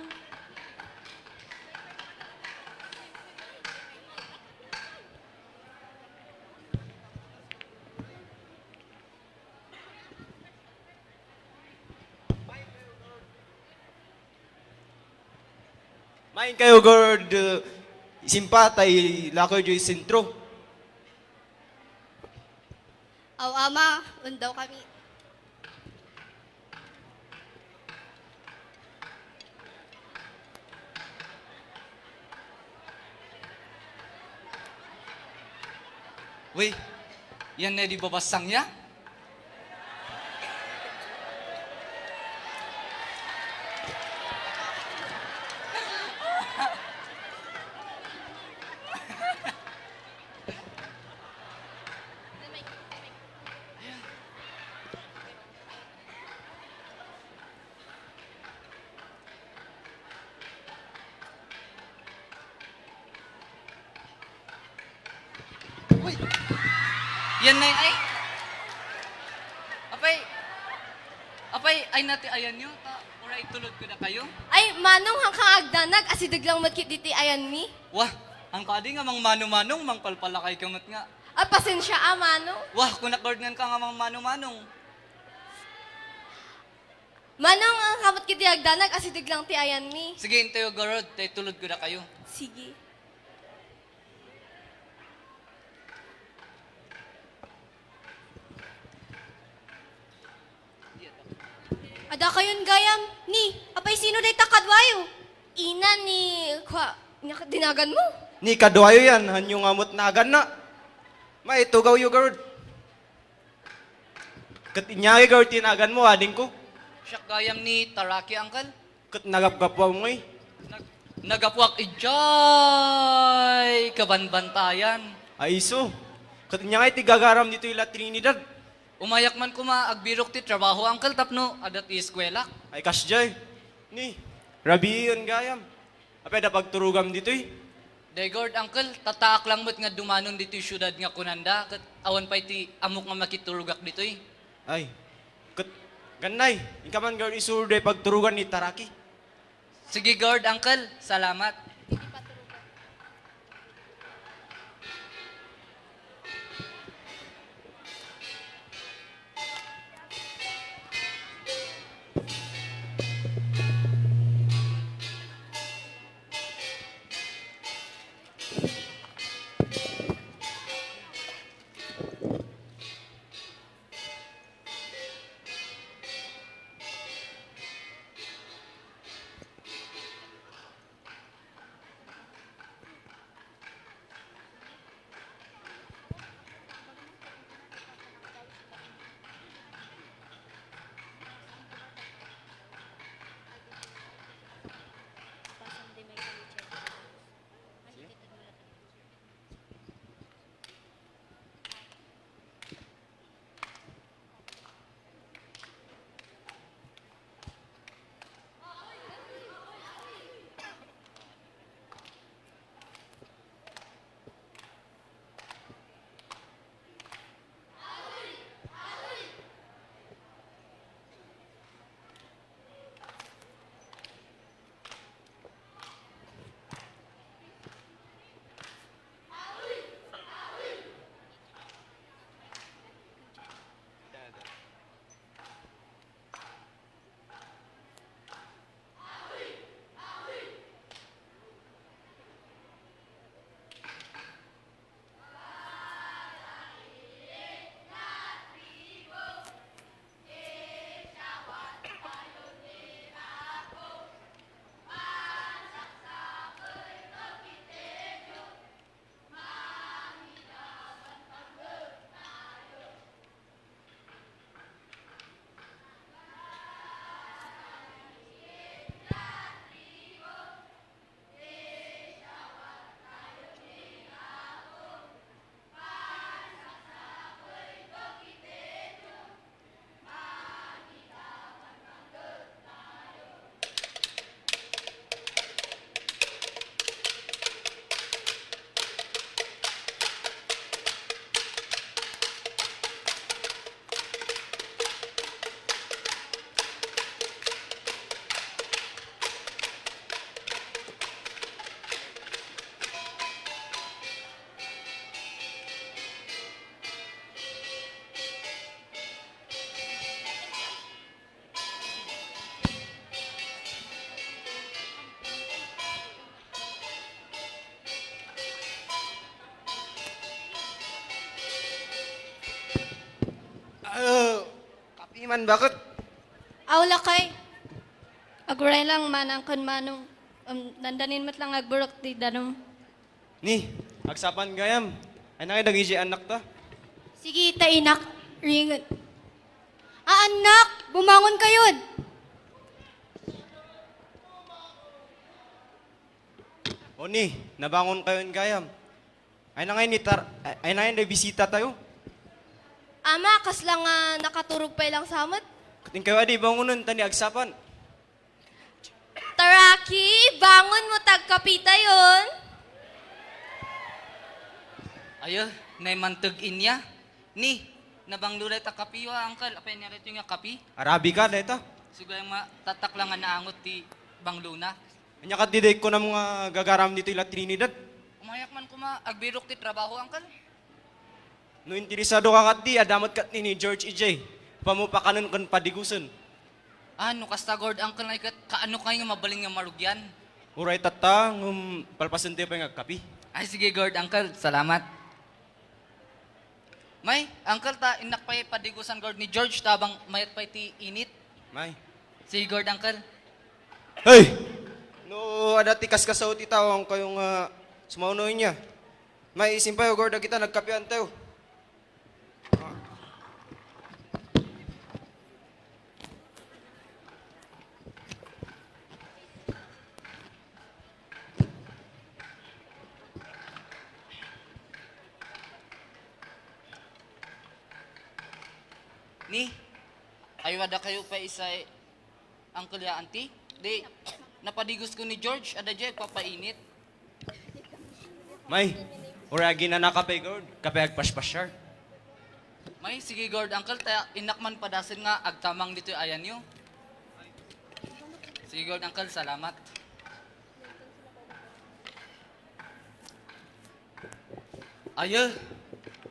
[SPEAKER 12] Main kayo gord simpatay lako joy sentro.
[SPEAKER 8] Aw, ama, undaw kami.
[SPEAKER 3] Wey, yan na di babasang niya? Yan na ay. Apay, ay nati ayan nyo. Oray, tulod ko na kayo.
[SPEAKER 8] Ay, manong hangkang agdanag, asidig lang magkit diti ayan mi.
[SPEAKER 3] Wah, ang kadi nga mang mano-manong, mang palpalakay kamot nga.
[SPEAKER 8] Ah, pasensya manong.
[SPEAKER 3] Wah, kung nakordnan ka nga mang mano-manong.
[SPEAKER 8] Manong ang kamot kiti agdanag, asidig lang ti ayan mi.
[SPEAKER 3] Sige, intayo garod, tay tulod ko na kayo.
[SPEAKER 8] Sige. Ada kayon gayam ni, apay sino day takadwayo? Ina ni, dinagan mo?
[SPEAKER 12] Ni kadwayo yan, hanyo nga mo't nagan na. Maitugaw yu garod. Kat inyay garod tinagan mo, ading ko.
[SPEAKER 3] Siyak gayam ni Taraki, Uncle.
[SPEAKER 12] Kat nagapgapwa mo eh.
[SPEAKER 3] Nagapuak ijay, kabanbantayan.
[SPEAKER 12] Ay iso. Kat inyay tigagaram dito ila Trinidad.
[SPEAKER 3] Umayak man kuma agbirok ti trabaho, Uncle, tapno adat ti eskwela.
[SPEAKER 12] Ay kasjay. Ni, rabi yun gayam. Apay da pagturugam dito eh.
[SPEAKER 3] Degord, Uncle, tataak lang mo't nga dumanon dito yung syudad nga kunanda, kat awan pa iti amok nga makiturugak dito eh.
[SPEAKER 12] Ay, kat ganay. Ikaman garod isurday pagturugan ni Taraki.
[SPEAKER 3] Sige, guard, Uncle, salamat.
[SPEAKER 12] Kapiman, bakit?
[SPEAKER 8] Awla kay. Aguray lang manang kun manong. Nandanin mat lang agburok ti danong.
[SPEAKER 12] Ni, agsapan gayam. Ay nakidagi si anak ta.
[SPEAKER 8] Sige, tainak. Ringan. Ah, anak! Bumangon kayo!
[SPEAKER 12] O ni, nabangon kayo gayam. Ay na ngayon ay na ngayon bisita tayo.
[SPEAKER 8] Ama, kas lang nakaturog pa ilang samot.
[SPEAKER 12] Kating kayo adi, bangunan tani agsapan.
[SPEAKER 8] Taraki, bangon mo tagkapita yon.
[SPEAKER 3] Ayo, naimantug inya. Ni, nabangluray ta kapi wa, uncle. Apay niya rito nga kapi?
[SPEAKER 12] Arabica, dito.
[SPEAKER 3] Siguro yung tataklangan na angot ti bangluna.
[SPEAKER 12] Anya ka diday ko na mga gagaram dito ila Trinidad.
[SPEAKER 3] Umayak man ko agbirok ti trabaho, uncle.
[SPEAKER 12] No interesado ka kat di, adamot kat ni George EJ. Pamupakanan kan padiguson.
[SPEAKER 3] Ano, kasta gord, uncle, na kaano kayo nga mabaling nga marugyan?
[SPEAKER 12] Uray tata, palpasan tayo pa yung kapi.
[SPEAKER 3] Ay, sige, gord, uncle. Salamat. May, uncle, inak pa padigusan gord ni George, tabang mayat pa ti init.
[SPEAKER 12] May.
[SPEAKER 3] Sige, gord, uncle.
[SPEAKER 12] Hey! No, ada tikas ka sa uti tawang kayong sumaunoy niya. May isim pa yung gorda kita, nagkapian tayo.
[SPEAKER 3] Ni, aywada kayo pa isa uncle ya auntie? Di, napadigos ko ni George, ada dyan, papainit.
[SPEAKER 12] May, uragi na nakapay gord, kapay agpaspasyar.
[SPEAKER 3] May, sige gord, uncle, inakman padasin nga, agtamang dito ayan nyo. Sige gord, uncle, salamat. Ayo,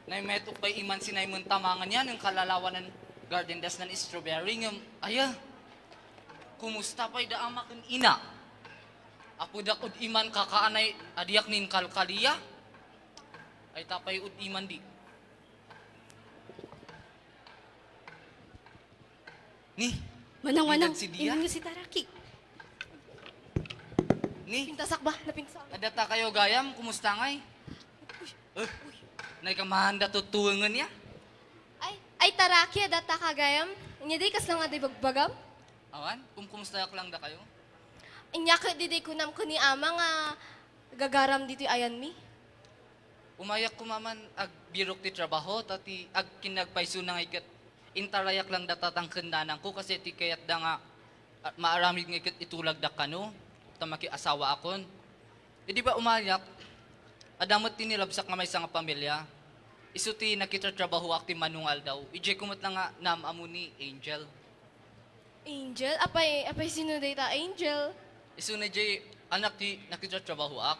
[SPEAKER 3] naimetok pa iman sinay mong tamangan yan, yung kalalawanan garden das ng strawberry, ng ayo. Kumusta pa'y daama kun ina? Apo da ud iman kakaanay adiak nin kalkaliya? Ay tapay ud iman di. Ni,
[SPEAKER 8] Manang-manang,
[SPEAKER 3] si Dia?
[SPEAKER 8] hindi nga si Taraki.
[SPEAKER 3] Ni,
[SPEAKER 8] Pintasak ba? Napintasak.
[SPEAKER 3] adata kayo gayam, kumusta ngay? Nay kamahanda tutuwangan niya?
[SPEAKER 8] Ay Taraki, data kagayam. Inya di kas lang nga di bagbagam.
[SPEAKER 3] Awan, kumusta lang da kayo?
[SPEAKER 8] Inya ka di kunam ko ni ama nga gagaram dito ayan mi.
[SPEAKER 3] Umayak ko maman ag birok ti trabaho, tati ag kinagpaiso na ikat intarayak lang datatang kendanan ko kasi ti kayat da nga maaramig nga ikat itulag da kano, tamaki asawa akon. E di ba umayak, adamot tinilabsak nga may nga pamilya. Isu ti nakitatrabaho ak ti manungal daw. Ije kumot na nga namamo ni Angel.
[SPEAKER 8] Angel? Apay sino data Angel?
[SPEAKER 3] Isu na jay anak ti nakitatrabaho ak.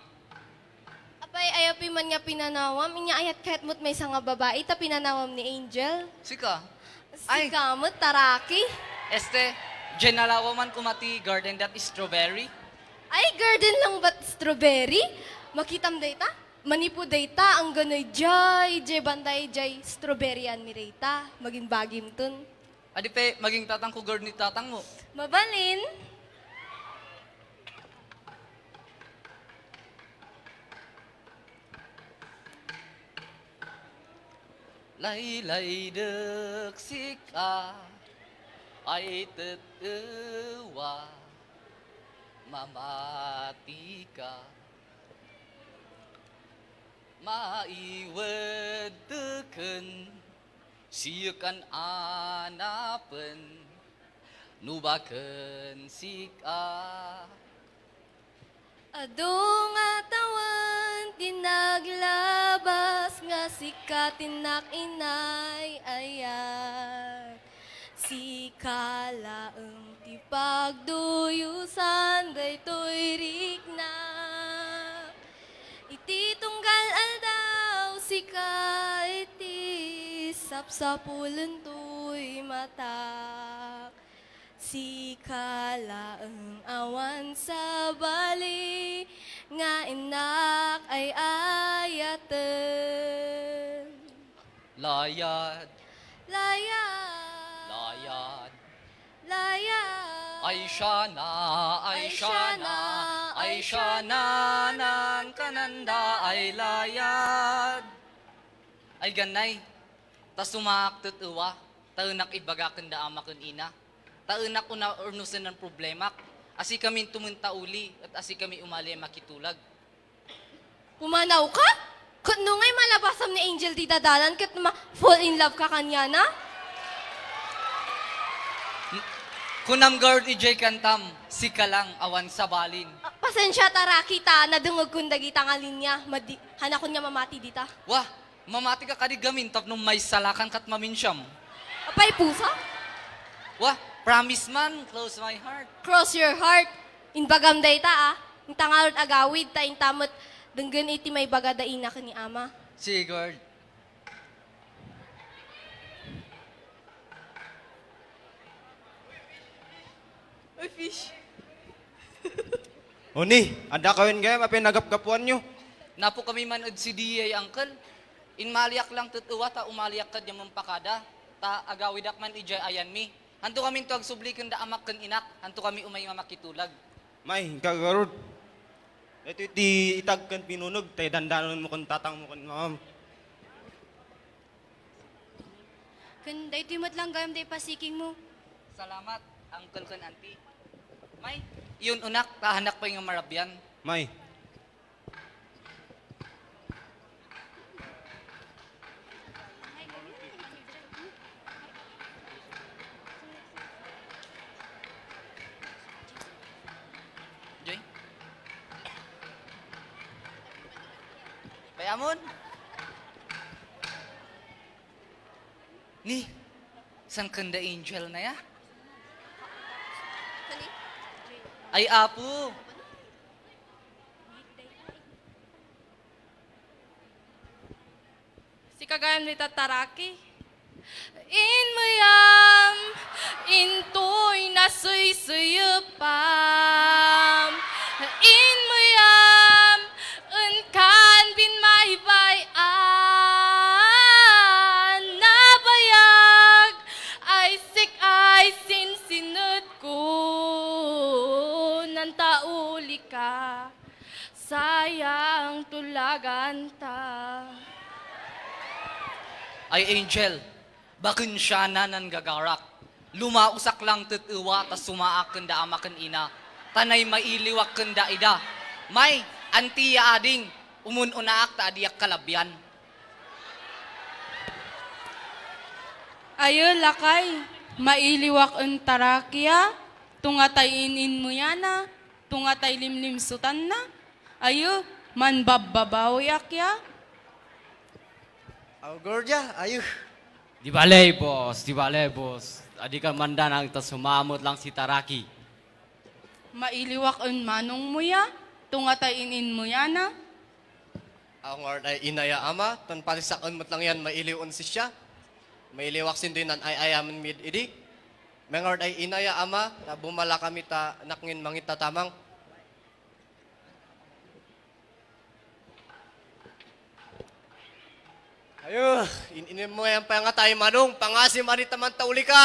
[SPEAKER 8] Apay ayapi man nga pinanawam. Inya ayat kahit mo't may nga babae ta pinanawam ni Angel.
[SPEAKER 3] Sika,
[SPEAKER 8] Si kamot, Taraki.
[SPEAKER 3] generalawa man kumati garden that is strawberry.
[SPEAKER 8] Ay, garden lang ba't strawberry? Makitam data? Manipo data, ang gano'y jay banday jay strawberry an mi data. Maging bagim tun.
[SPEAKER 3] Adi pe, maging tatang ko girl ni tatang mo.
[SPEAKER 8] Mabalin.
[SPEAKER 3] Laylay dek sika ay tetewa mamati ka maiwed teken siyakan anapen nubaken sika.
[SPEAKER 8] Adong atawan tinaglabas nga sikatin nak inay ayat. Sikalaeng ti pagduyusan daytoy rikna. Iti tunggal aldaw sika iti sapsapulen to'y matak. Sikalaeng awan sa bali nga inak ay ayaten.
[SPEAKER 3] Layad,
[SPEAKER 8] Layad,
[SPEAKER 3] layad,
[SPEAKER 8] layad.
[SPEAKER 3] ay siya na, ay siya na, ay siya na, ng kananda ay layad. Ay ganay, ta sumak tutuwa, taunak ibaga kanda ama kun ina. Taunak una urnusan ng problema, asi kami tumunta uli, at asi kami umali makitulag.
[SPEAKER 8] Pumanaw ka? Kuno ngay malabasam ni Angel di dadalan kat fall in love ka kanya na?
[SPEAKER 3] Kunam guard ijay kantam, sika lang awan sa balin.
[SPEAKER 8] Pasensya Taraki ta, nadungog kung dagita nga linya, hanakon niya mamati dita.
[SPEAKER 3] Wah, Mamati ka kadi gamin tapno may salakan kat maminsyam.
[SPEAKER 8] Apay pusa?
[SPEAKER 3] Wah, promise man, close my heart.
[SPEAKER 8] Cross your heart. In bagam dayta Yung tangalot agawid ta in tamot denggan iti may bagadain na ni ama.
[SPEAKER 3] Sigurd.
[SPEAKER 10] Uy, fish.
[SPEAKER 12] Oni, anda kawin gaya, mapin nagapgapuan nyo.
[SPEAKER 3] Napo kami man od si Diyay, uncle. In maliak lang tutuwa ta umaliak ka di mampakada. Ta agawidak man ijay ayan mi. Hanto kami tuag subli kanda amak ken inak. Hanto kami umay nga makitulag.
[SPEAKER 12] May, kagarod. Ito iti itag kan pinunog, tay dandanon mo kung tatang mo kung ma'am.
[SPEAKER 8] Kan day timot lang gayam day pasiking mo.
[SPEAKER 3] Salamat, uncle ken auntie. May, yun unak, tahanak pa yung marabyan.
[SPEAKER 12] May,
[SPEAKER 3] Joy? Bayamon? Ni, sang kanda angel na ya? Ay, apo.
[SPEAKER 10] Si kagayan ni tataraki. In mayam, intoy na suy-suyupam. In mayam, unkan bin mahibay-an. Nabayag, ay sik ay sinsinod ko. Nantauli ka, sayang tulagan ta.
[SPEAKER 3] Ay, angel, bakin siya na nan gagarak. Lumausak lang tutuwa, tas sumaak kanda amakan ina. Tanay mailiwak kanda ida. May, antiya ading, umununaak ta adiyak kalabyan.
[SPEAKER 10] Ayo lakay, mailiwak ang tarakya, tungatay inin mo yana, tungatay limlim sutan na. Ayo, manbababawi akya.
[SPEAKER 11] Aw, Gordia, ayuh.
[SPEAKER 6] Di balay, boss. Di balay, boss. Adi ka mandanang ta sumamot lang si Taraki.
[SPEAKER 10] Mailiwak ang manong mo ya, tungatay inin mo yana.
[SPEAKER 11] Ang art ay inaya ama, tan palisakon mo't lang yan, mailiwan si siya. Mailiwak sindinan ay ayaman mid idi. Mengard ay inaya ama, na bumala kami ta nakngin mangita tamang. Ayuh, inin mo yan pa nga tayo manong, pangasim anita man tauli ka.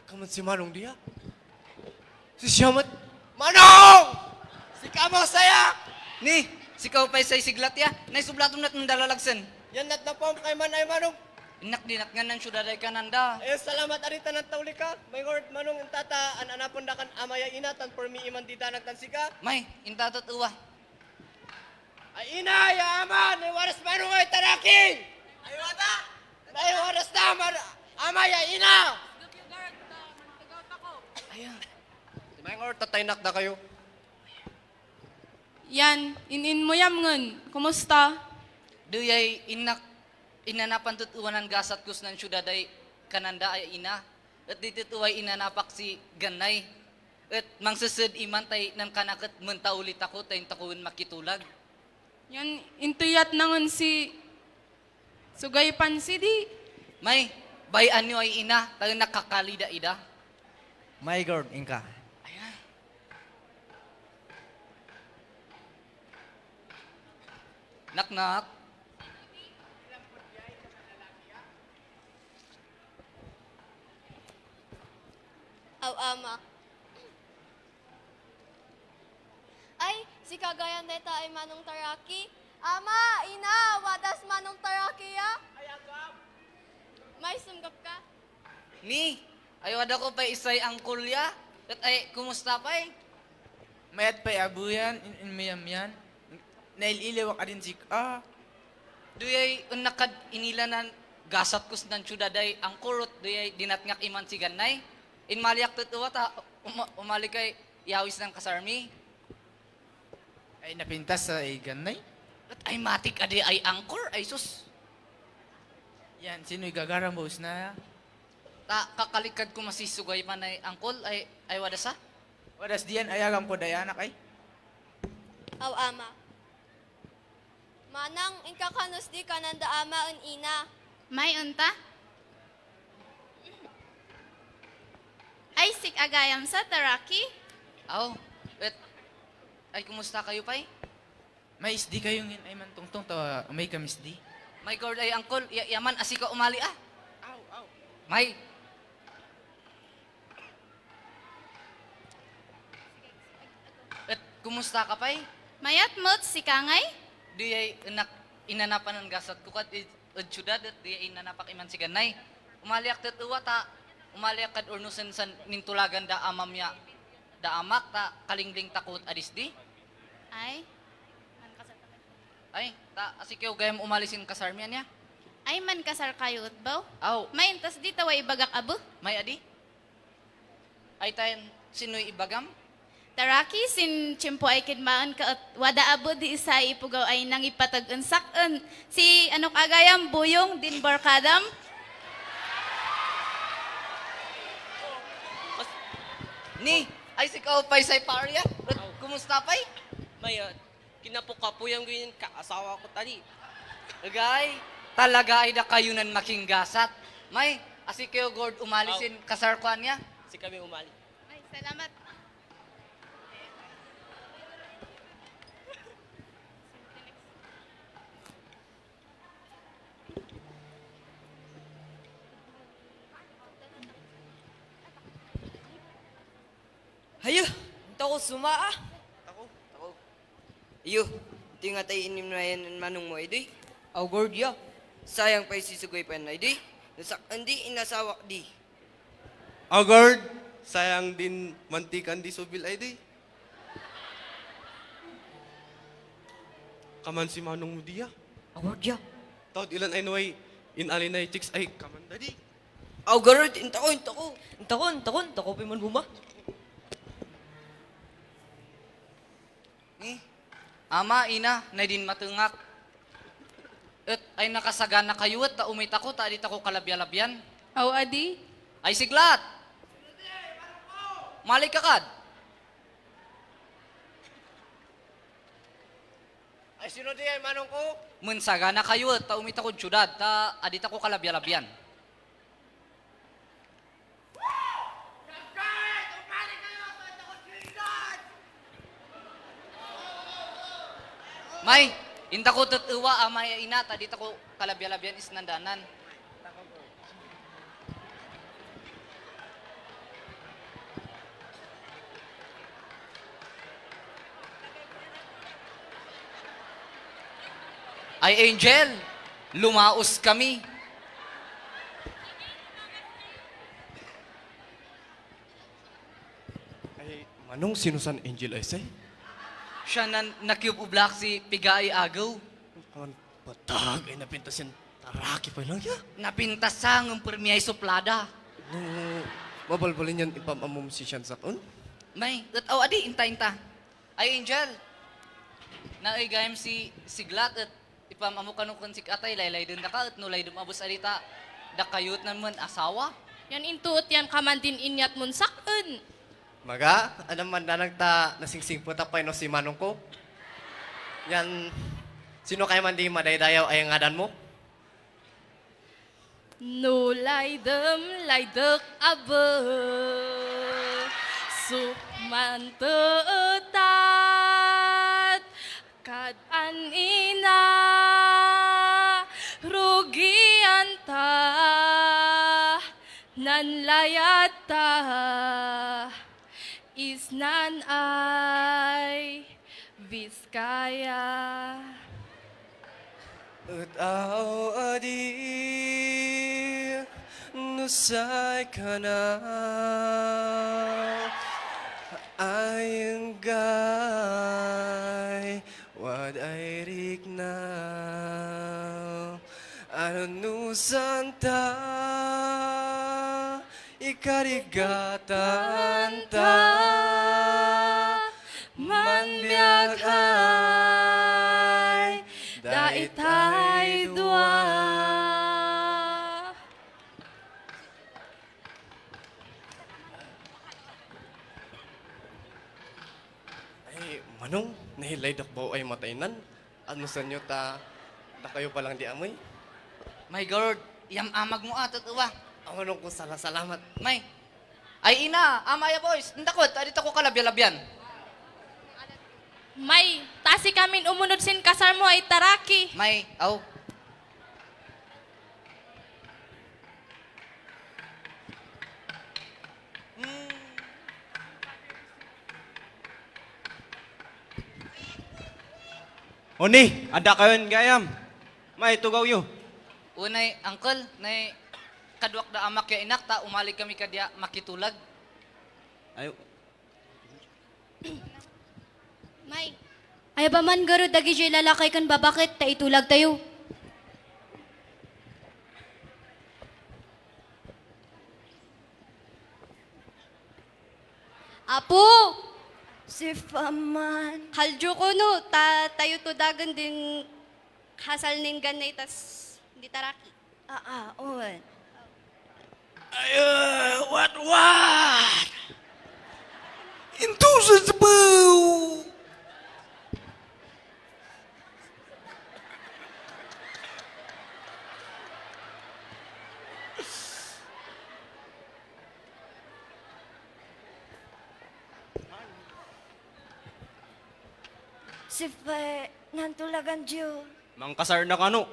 [SPEAKER 11] Kaman si Manong dia? Si Siyamat, Manong! Si Kamang Sayak!
[SPEAKER 3] Ni, sikaw pa'y say siglat ya, naisublatom nat ng dalalagsan.
[SPEAKER 11] Yan nat na po kay man ay Manong.
[SPEAKER 3] Inak dinat nga ng syudaday kananda.
[SPEAKER 11] Eh, salamat arita ng tauli ka. May Lord, Manong, ang tata, anapon da kan amaya inatan, for me iman di danag tan sika.
[SPEAKER 3] May, intatot uwa.
[SPEAKER 11] Ay ina, ya ama, may waras Manong ay taraking! Ay wata! May waras na, amaya ina!
[SPEAKER 3] Ayan.
[SPEAKER 11] May Lord, tataynak na kayo.
[SPEAKER 10] Yan, inin mo yam ngun. Kumusta?
[SPEAKER 3] Duyay inanapan tutuan ng gasat kus ng syudaday kananda ay ina. At dito tuway inanapak si Ganay. At mangsusud iman tay ng kanakat mentaulit ako tay takuin makitulag.
[SPEAKER 10] Yan, intuyat na ngun si Sugay Pansidi.
[SPEAKER 3] May, bayan nyo ay ina, tayo nakakalida ida.
[SPEAKER 7] My God, Inka.
[SPEAKER 3] Ayan. Nak-nak.
[SPEAKER 8] Aw, ama. Ay, si kagayan neta ay Manong Taraki. Ama, ina, wadas Manong Taraki ya. May sunggap ka?
[SPEAKER 3] Ni, ayaw ko pa isay ang kulya. At ay, kumusta pa eh?
[SPEAKER 13] Mayat pa'y abuyan, inmayam yan. Naililiwak ka din si...
[SPEAKER 3] Duyay unakad inilanan gasat kus ng syudaday ang kurot duyay dinatngak iman si Ganay. In maliak tutuwa ta umali kay yawis ng kasarmi.
[SPEAKER 13] Ay napintas sa igan na At ay matik adi ay angkor, ay sus.
[SPEAKER 14] Yan, sino'y gagarambos na?
[SPEAKER 13] Ta kakalikad ko masisugay man ay angkol, ay wadasa?
[SPEAKER 14] Wadas diyan, ayagam ko dayanak ay.
[SPEAKER 8] Aw ama. Manang, inkakanos di kananda ama un ina.
[SPEAKER 10] May unta? Ay, sik agayam sa taraki?
[SPEAKER 13] Aw, ay kumusta kayo pay?
[SPEAKER 14] May isdi kayong yun ay man tungtong tawa may kamisdi.
[SPEAKER 13] My God ay angkol, yaman asika umali ah.
[SPEAKER 14] Aw.
[SPEAKER 13] May. Kumusta ka pay?
[SPEAKER 10] Mayat mo't si Kangay?
[SPEAKER 13] Di ay inanapan ng gasat ko kat syudad at di ay inanapak iman si ganay. Umaliak tat uwa ta, umaliak kad urnusen san nintulagan da amam ya, da amak ta kalingling takot adis di.
[SPEAKER 10] Ay,
[SPEAKER 13] Ay, ta asikaw gayam umalisin kasarmian ya.
[SPEAKER 10] ay man kasar kayo utbaw?
[SPEAKER 13] Aw,
[SPEAKER 10] May intas di tawa ibagak abo?
[SPEAKER 13] may adi? Ay tayo, sino'y ibagam?
[SPEAKER 10] Taraki, sin chimpo ay kidmaan ka at wada abo di isa ipugaw ay nang ipatag sakon. Si anok agayam, buyong din barkadam?
[SPEAKER 13] Ni, ay sikaw pay say parya. Kumusta pay?
[SPEAKER 15] May kinapukapo yung ganyan kaasawa ko tadi.
[SPEAKER 13] Agay, talaga ay da kayo nan making gasat. May, asikaw gord umalisin kasarkuan niya.
[SPEAKER 15] Si kami umali.
[SPEAKER 10] Ay, salamat.
[SPEAKER 15] Hayo, ito ko sumaa.
[SPEAKER 13] Tako.
[SPEAKER 15] Iyo, tinga tayo inim na yan manong mo, edi.
[SPEAKER 13] Aw gordia.
[SPEAKER 15] Sayang pa isisugoy pa na, edi. Nasak, hindi inasawak di.
[SPEAKER 12] Agard, sayang din mantikan di subil ay di. Kaman si Manong mo diya.
[SPEAKER 15] Agard ya.
[SPEAKER 12] Taod ilan ay nuway, inalin na chicks ay kaman da di.
[SPEAKER 15] Agard, intako, piman buma.
[SPEAKER 13] Ni, ama, ina, na din matungak. At ay nakasagana kayo at umit ako, taadit ako kalabya-labyan.
[SPEAKER 10] Aw adi?
[SPEAKER 13] Ay siglat! Malik ka kad?
[SPEAKER 11] Ay sino di ay manong ko?
[SPEAKER 13] Munsagana kayo at umit ako syudad, ta adit ako kalabya-labyan. May, inta ko tutuwa amay ina, tadit ako kalabya-labyan is nandanan. Ay Angel, lumaos kami.
[SPEAKER 12] Ay, Manong, sino san Angel ay say?
[SPEAKER 13] Siya na nakyub ublak si Pigay Agaw.
[SPEAKER 12] Kaman patag ay napintas yan. Taraki pa lang ya.
[SPEAKER 13] Napintasang ang permiyay suplada.
[SPEAKER 12] No, mabalbalin yan ipamamum si siyan sa kun.
[SPEAKER 13] May, at adi, inta. Ay Angel, naigayam si Siglat at ipamamu kanukon si Katay, laylay dun na ka at nulay dumabos adita. Dakayot naman asawa.
[SPEAKER 8] Yan intuot yan kamandin inyat mun sakon.
[SPEAKER 11] Maga, ano man na nagta nasingsing po tapay no si manong ko. Yan, sino kayo man di madaydayaw ay ngadan mo?
[SPEAKER 8] No laydem laydek abe sukman teetat kad an ina rugian ta nan layata isnan ay Biskaya.
[SPEAKER 12] At aw adi nusay ka na ayang gay wad ay rik na ano nusan ta ikarigatan ta manbiag ay
[SPEAKER 11] Manong, nahilay dakbaw ay mataynan. Ano sa nyo da kayo palang di amoy?
[SPEAKER 13] My God, iyam amag mo atot uwa.
[SPEAKER 11] Manong ko salamat.
[SPEAKER 13] May, ay ina, amaya boys, ndakot, adito ko kalabyan-labyan.
[SPEAKER 10] May, tasi kamin umunod sin kasar mo ay taraki.
[SPEAKER 13] May, aw.
[SPEAKER 12] Oni, ada kayon gayam. May tugaw yo.
[SPEAKER 13] Unay, uncle, nay kadwak da amak ya inak ta umali kami kadya makitulag.
[SPEAKER 12] Ayo.
[SPEAKER 8] May, ay ba man garo dagi jay lalakay kan babakit ta itulag tayo. Apo! Si Faman. Haljo ko no, tayo to dagan din hasal nin ganay tas hindi taraki. On.
[SPEAKER 9] What? Enthusiasm!
[SPEAKER 8] Si nantulagan Diyo.
[SPEAKER 12] Mangkasar na kano.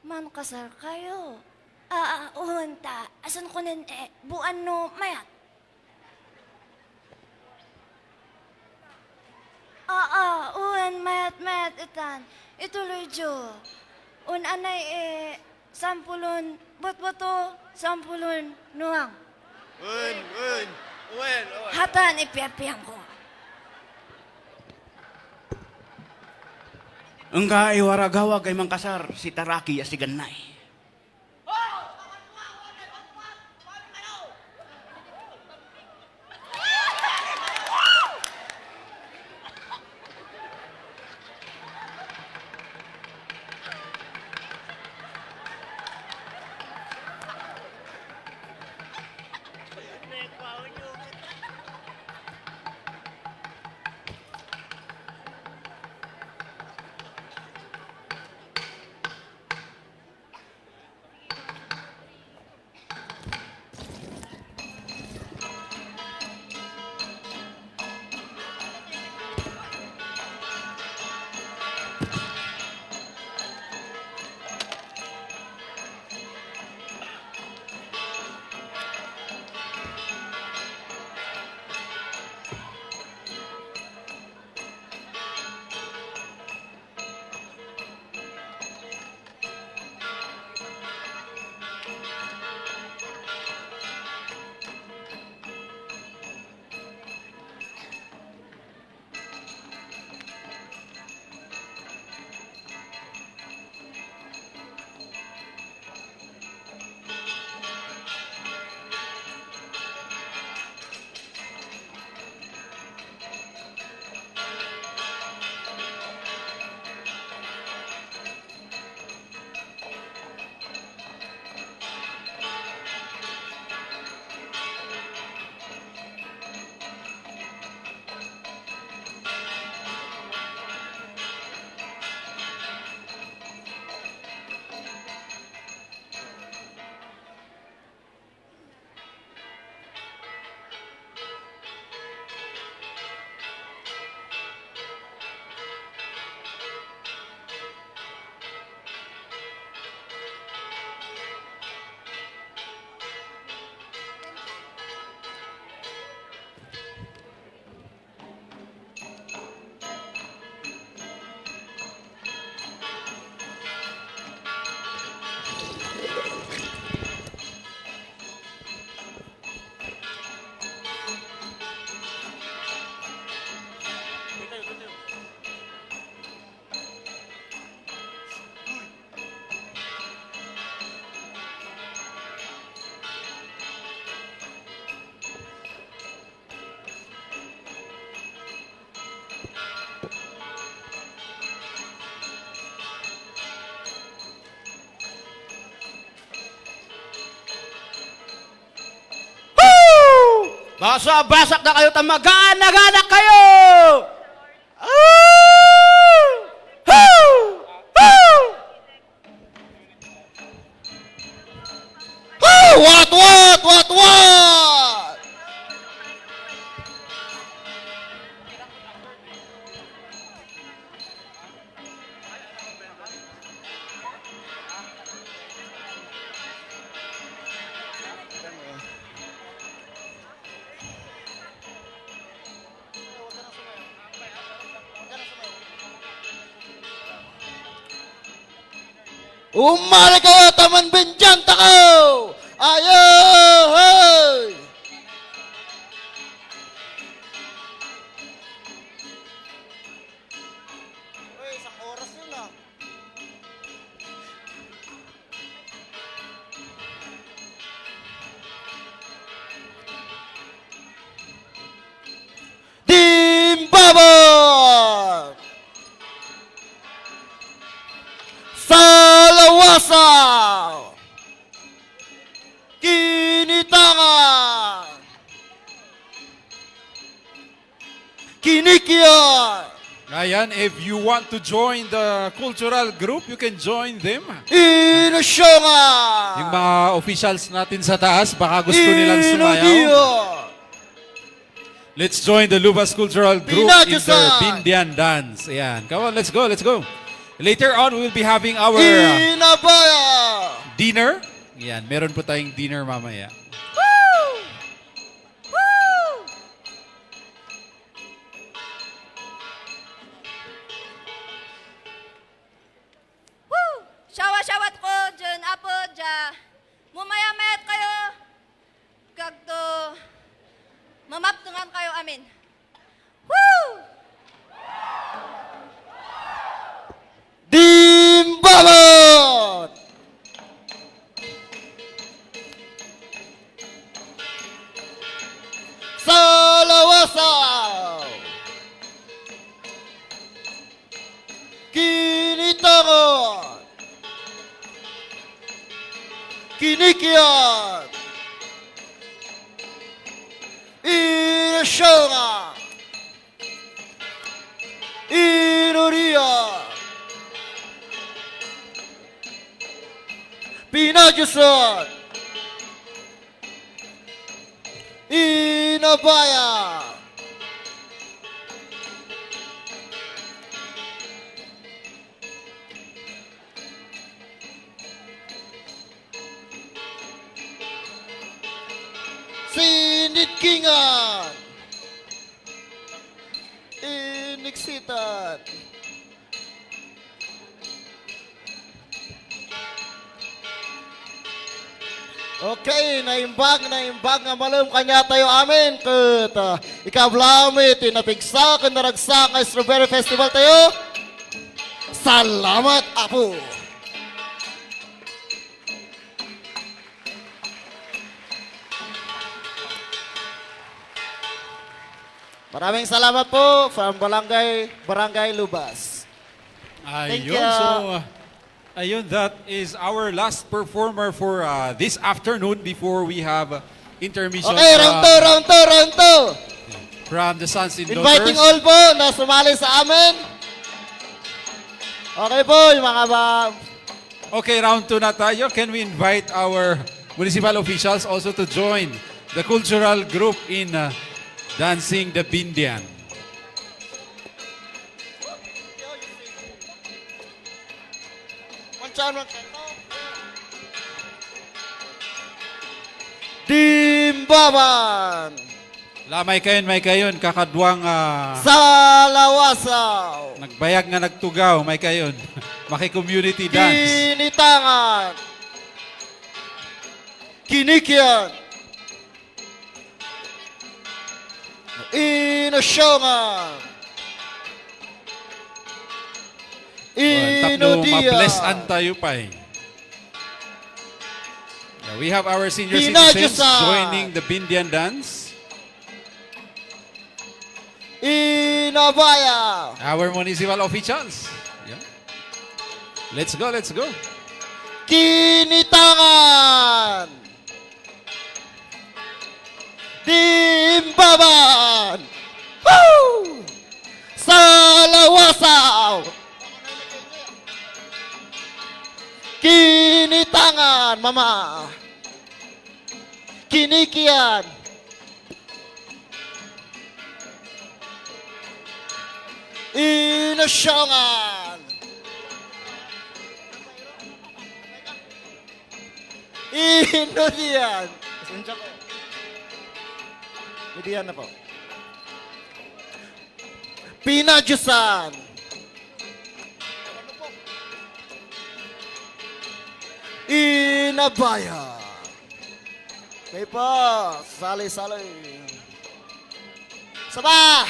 [SPEAKER 8] Man kasar kayo. Unta. Asan ko nin buan no mayat. Uwan mayat itan. Ituloy Diyo. Anay sampulon bot-boto, sampulon nuang.
[SPEAKER 12] Un.
[SPEAKER 8] Hatan ipiapiyang ko.
[SPEAKER 9] Engga iwaragawa kay mangkasar si Taraki ya si Ganay. Basa-basak na kayo, tamagana-gana kayo!
[SPEAKER 16] Katuan! Umali kayo, taman benjan takaw! Ayo! Hoy! Uy, isang oras yun ah. Dimbabon! Salawasa! Kinitangan! Kinikian!
[SPEAKER 2] Ayan, if you want to join the cultural group, you can join them.
[SPEAKER 16] Inusyongan!
[SPEAKER 2] Yung mga officials natin sa taas, baka gusto nilang sumayaw.
[SPEAKER 16] Inudiyo!
[SPEAKER 2] Let's join the Lubas Cultural Group in
[SPEAKER 16] Pinagyusan!
[SPEAKER 2] their Bindian dance. Ayan, come on, let's go, let's go. Later on, we will be having our
[SPEAKER 16] Inabaya!
[SPEAKER 2] dinner. Ayan, meron po tayong dinner mamaya.
[SPEAKER 17] Syawat-syawat ko dyan, apo dyan. Mumaya-mayat kayo. Gagdo. Mamaptungan kayo amin. Woo!
[SPEAKER 16] Dimbabon! Salawasa! Kinitangan! Kinikian! Inusyongan! Inuria! Pinagyusan! Inabaya! Sinitkingan! Iniksitan! Okay, naimbag nga malum kanya tayo amin. Ket ikablami tinapigsa ken naragsa nga Strawberry Festival tayo. Salamat apo. Maraming salamat po from Barangay Lubas. Thank
[SPEAKER 2] Ayun,
[SPEAKER 16] you.
[SPEAKER 2] so ayun, that is our last performer for this afternoon before we have intermission
[SPEAKER 16] Okay, round 2.
[SPEAKER 2] from the Sons and
[SPEAKER 16] Inviting
[SPEAKER 2] Daughters.
[SPEAKER 16] all po na sumali sa amin. Okay po, yung mga
[SPEAKER 2] Okay, round 2 na tayo. Can we invite our municipal officials also to join the cultural group in dancing the Bindian?
[SPEAKER 16] Dimbaban!
[SPEAKER 2] May kayon, kakadwang
[SPEAKER 16] Salawasaw!
[SPEAKER 2] nagbayag nga nagtugaw, may kayon. Maki-community dance.
[SPEAKER 16] Kinitangan! Kinikian! Inusyongan!
[SPEAKER 2] Tapno
[SPEAKER 16] Inudia!
[SPEAKER 2] ma-blessan tayo pa eh. Yeah, we have our senior citizens
[SPEAKER 16] Pinagyusan!
[SPEAKER 2] joining the Bindian dance.
[SPEAKER 16] Inabaya!
[SPEAKER 2] Our municipal officials. Yeah. Let's go, let's go.
[SPEAKER 16] Kinitangan! Dimbaban! Woo! Salawasaw! Kinitangan, mama! Kinikian. Inasyongan. Inudian. Pasensya po. Idian na po. Pinadyusan. Inabaya. Okay po. Sali-sali. Sabah.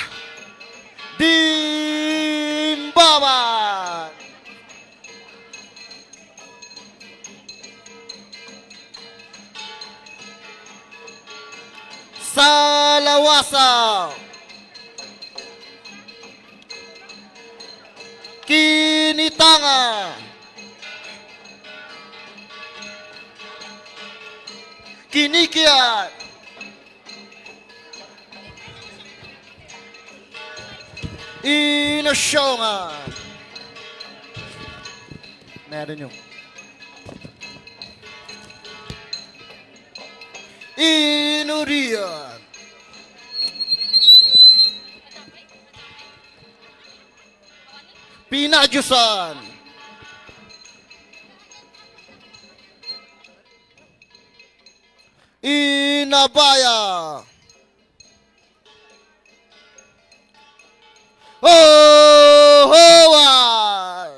[SPEAKER 16] Dimbaban. Salawasa. Kinitanga. Kinikiat. Inasyongan. Meron yung Inurian. Pinadyusan. Inabaya. Hoa.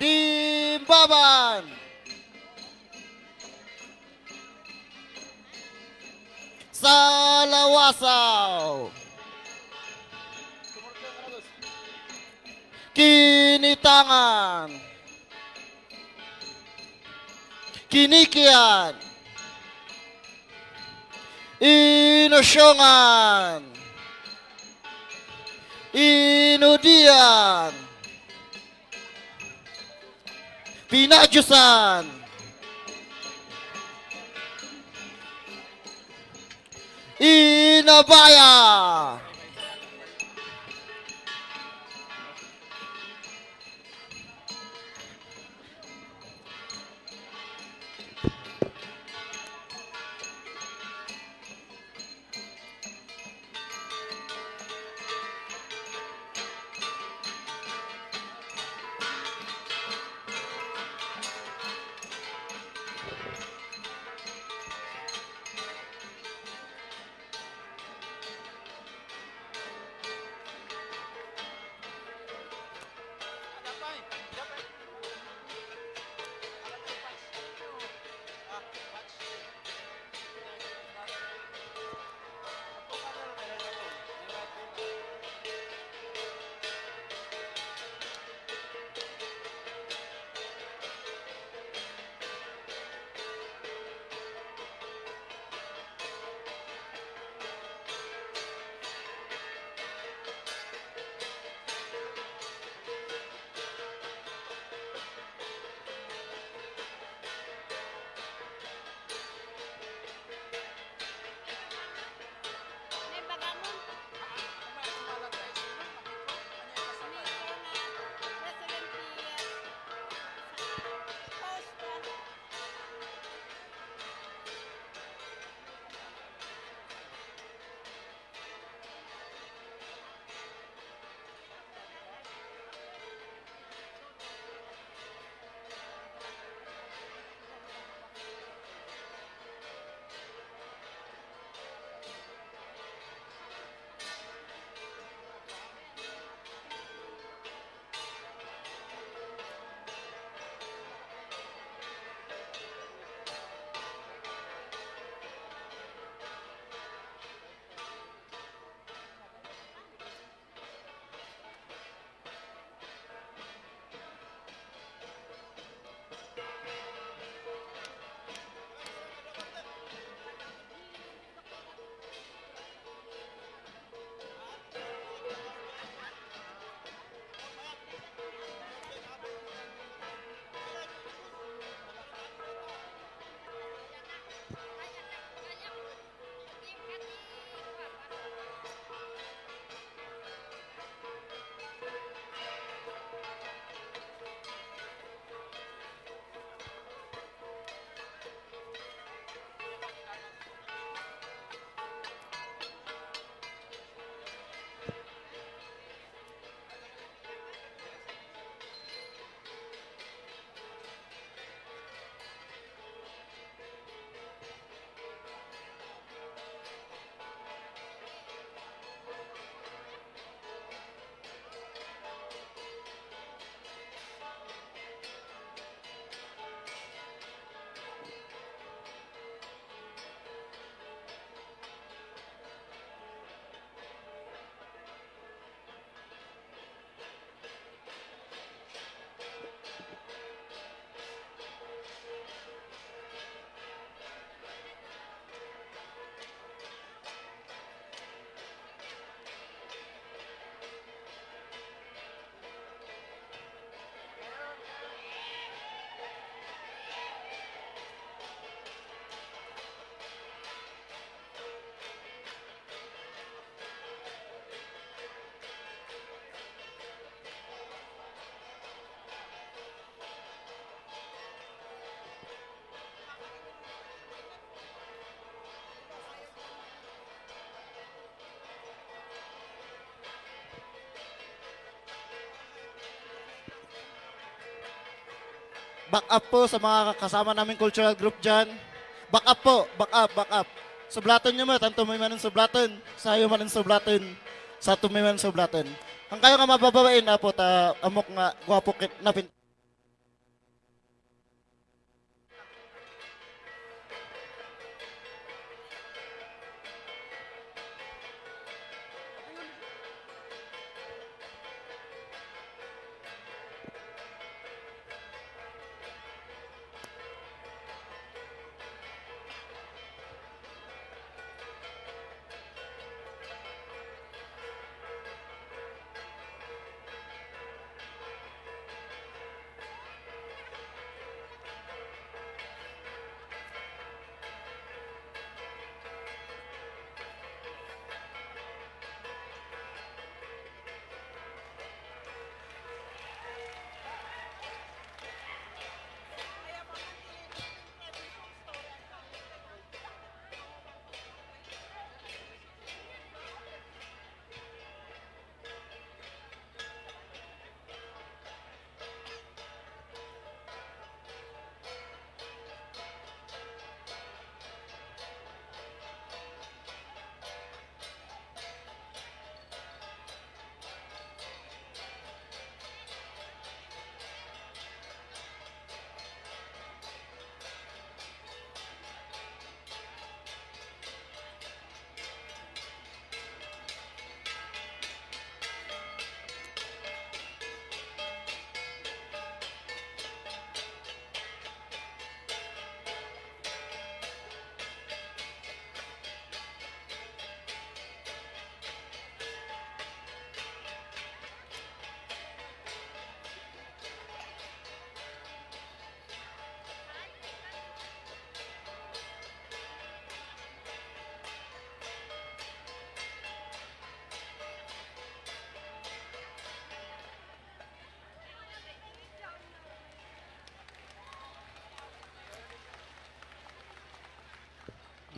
[SPEAKER 16] Dimbaban. Salawasaw. Kinitangan. Kinikian. Inasyongan. Inudian. Pinadyusan. Inabaya. Back up po sa mga kasama naming cultural group dyan. Back up po, back up, back up. Sublaton nyo mo, tanto may manong sublaton. Sayo manong sublaton. Sa tumay manong sublaton. Ang kayo nga mababawain na po, amok nga, guwapo na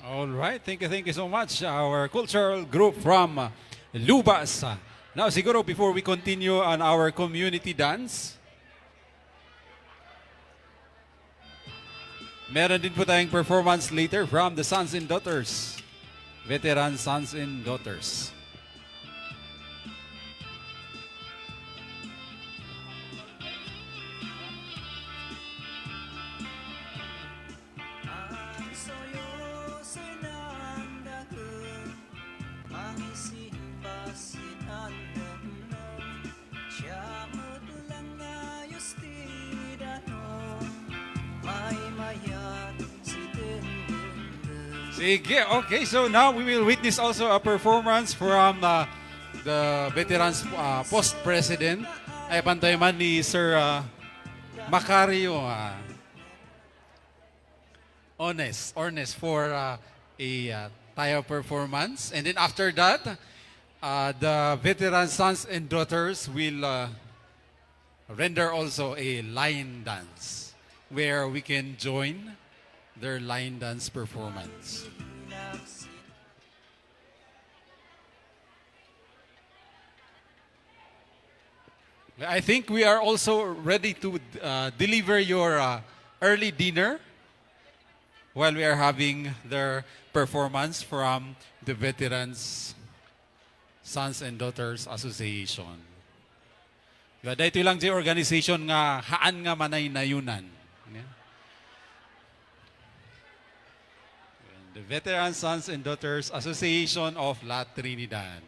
[SPEAKER 2] All right, thank you so much, our cultural group from Lubas. Now, siguro before we continue on our community dance, meron din po tayong performance later from the Sons and Daughters, veteran Sons and Daughters. Sige, okay, so now we will witness also a performance from the veterans post-president. Ay pantay man ni Sir Macario Ornes for a tayo performance. And then after that, the veteran sons and daughters will render also a line dance where we can join their line dance performance. I think we are also ready to deliver your early dinner while we are having their performance from the Veterans Sons and Daughters Association. Dito lang di organization nga haan nga manay nayunan. The Veteran Sons and Daughters Association of La Trinidad.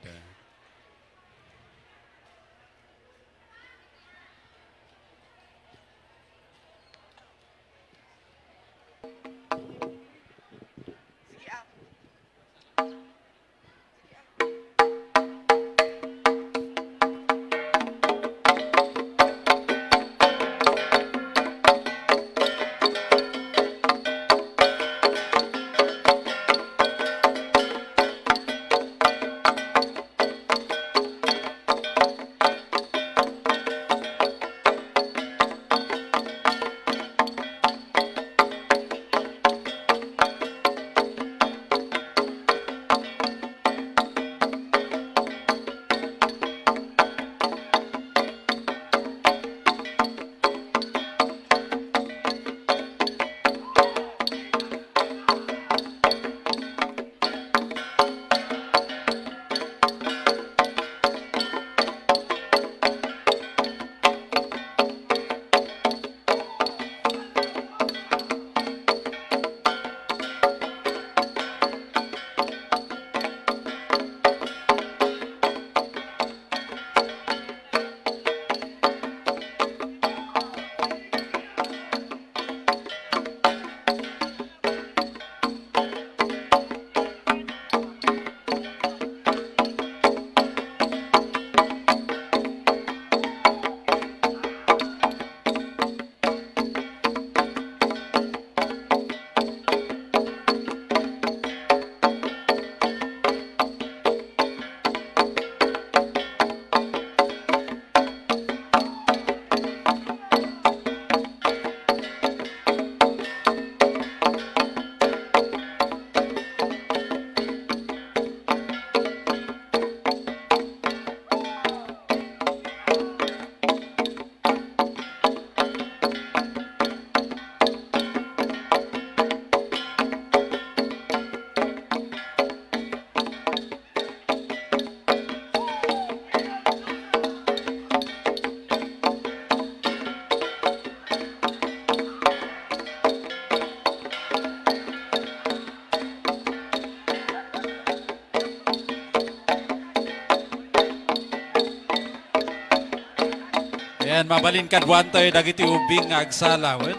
[SPEAKER 2] Ayan, mabalin kadwan tayo dagiti ubing nga agsala. Well,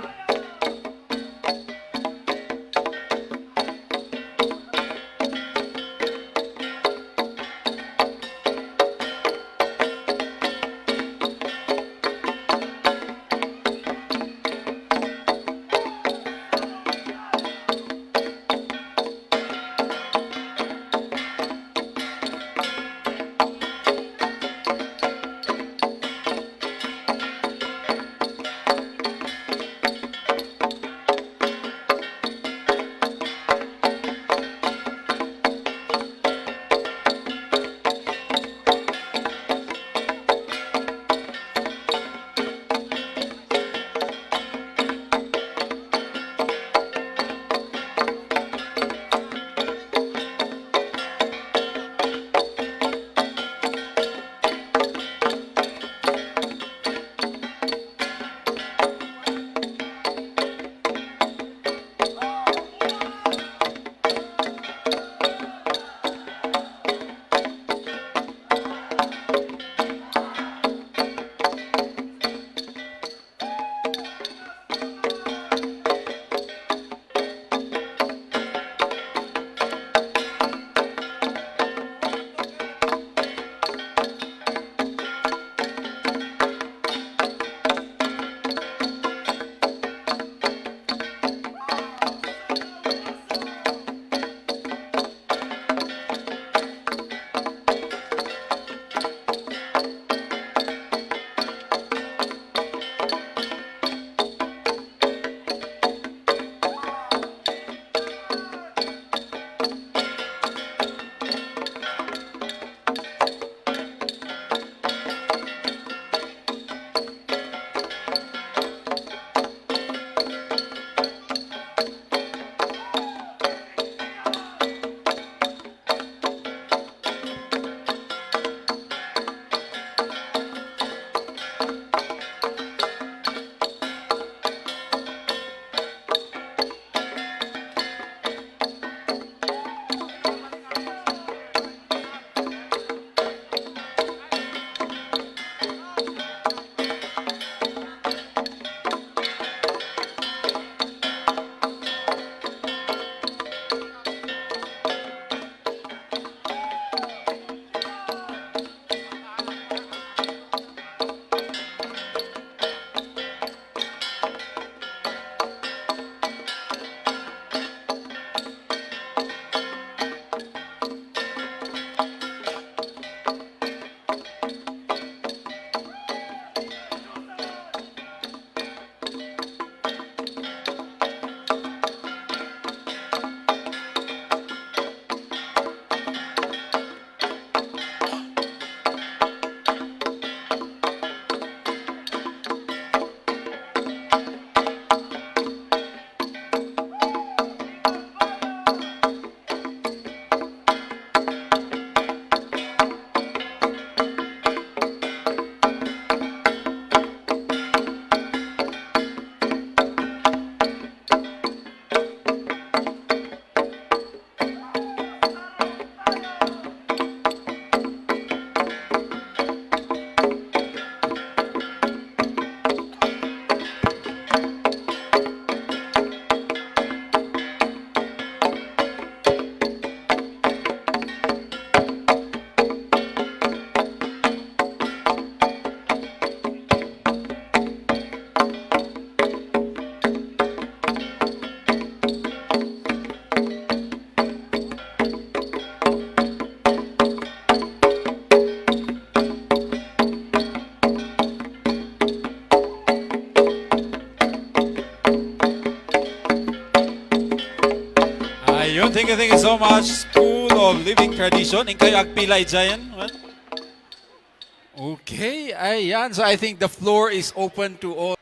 [SPEAKER 2] ayun, thank you so much. School of Living Tradition. Ingkay agpilay dyan. Well, okay, ayan. So I think the floor is open to all.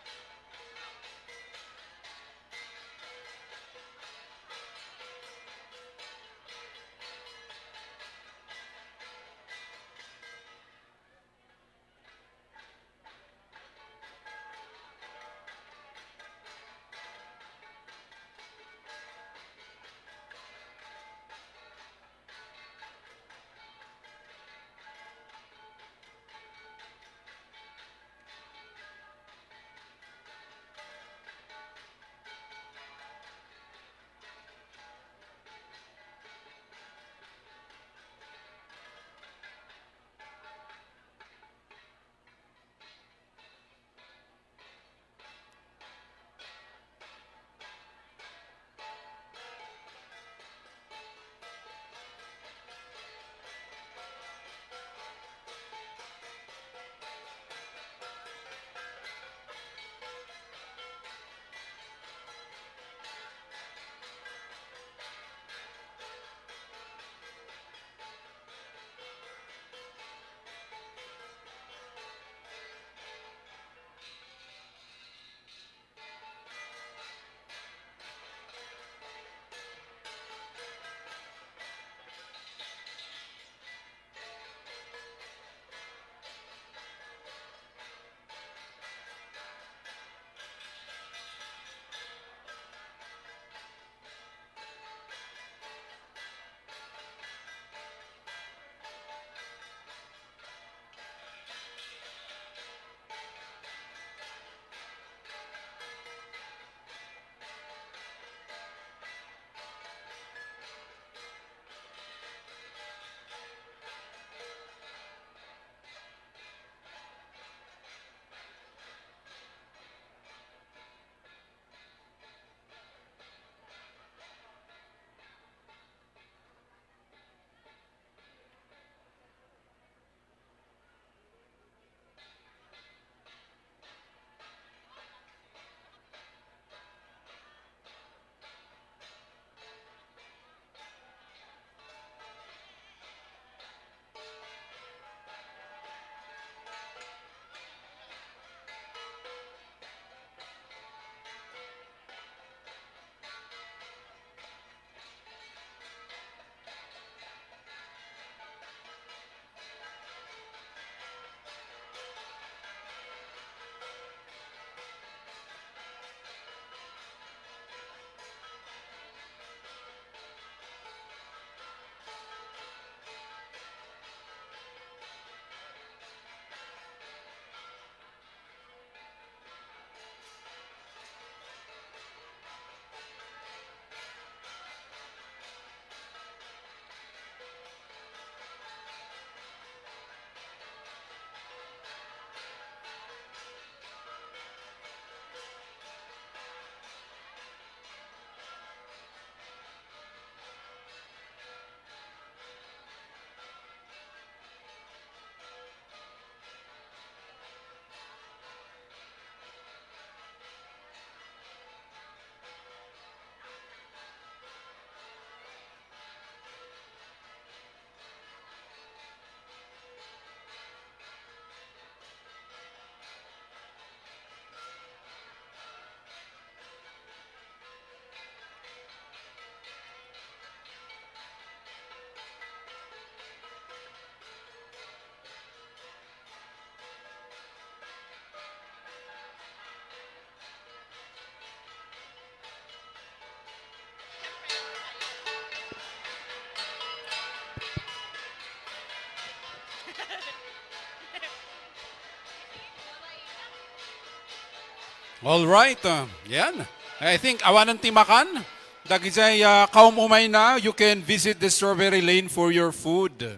[SPEAKER 2] All right. Yan. I think awanan timakan. Dagizay kaum umay na, you can visit the Strawberry Lane for your food.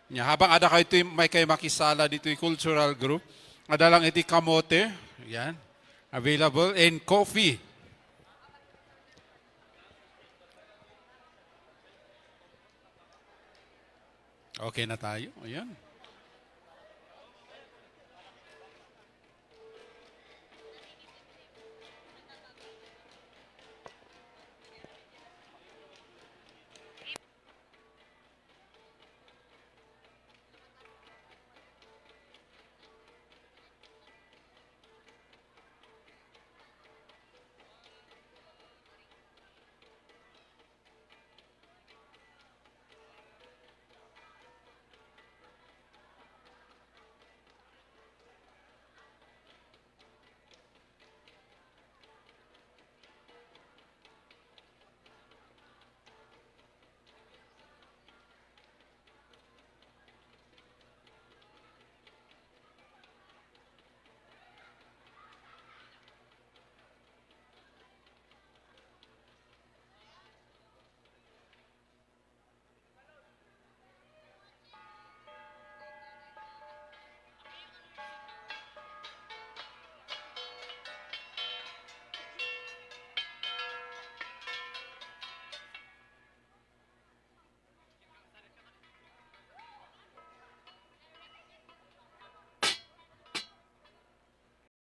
[SPEAKER 2] Habang ada kayo ito may kayo makisala dito yung cultural group. Ada lang iti kamote. Yan. Available. And coffee. Okay na tayo. Ayan.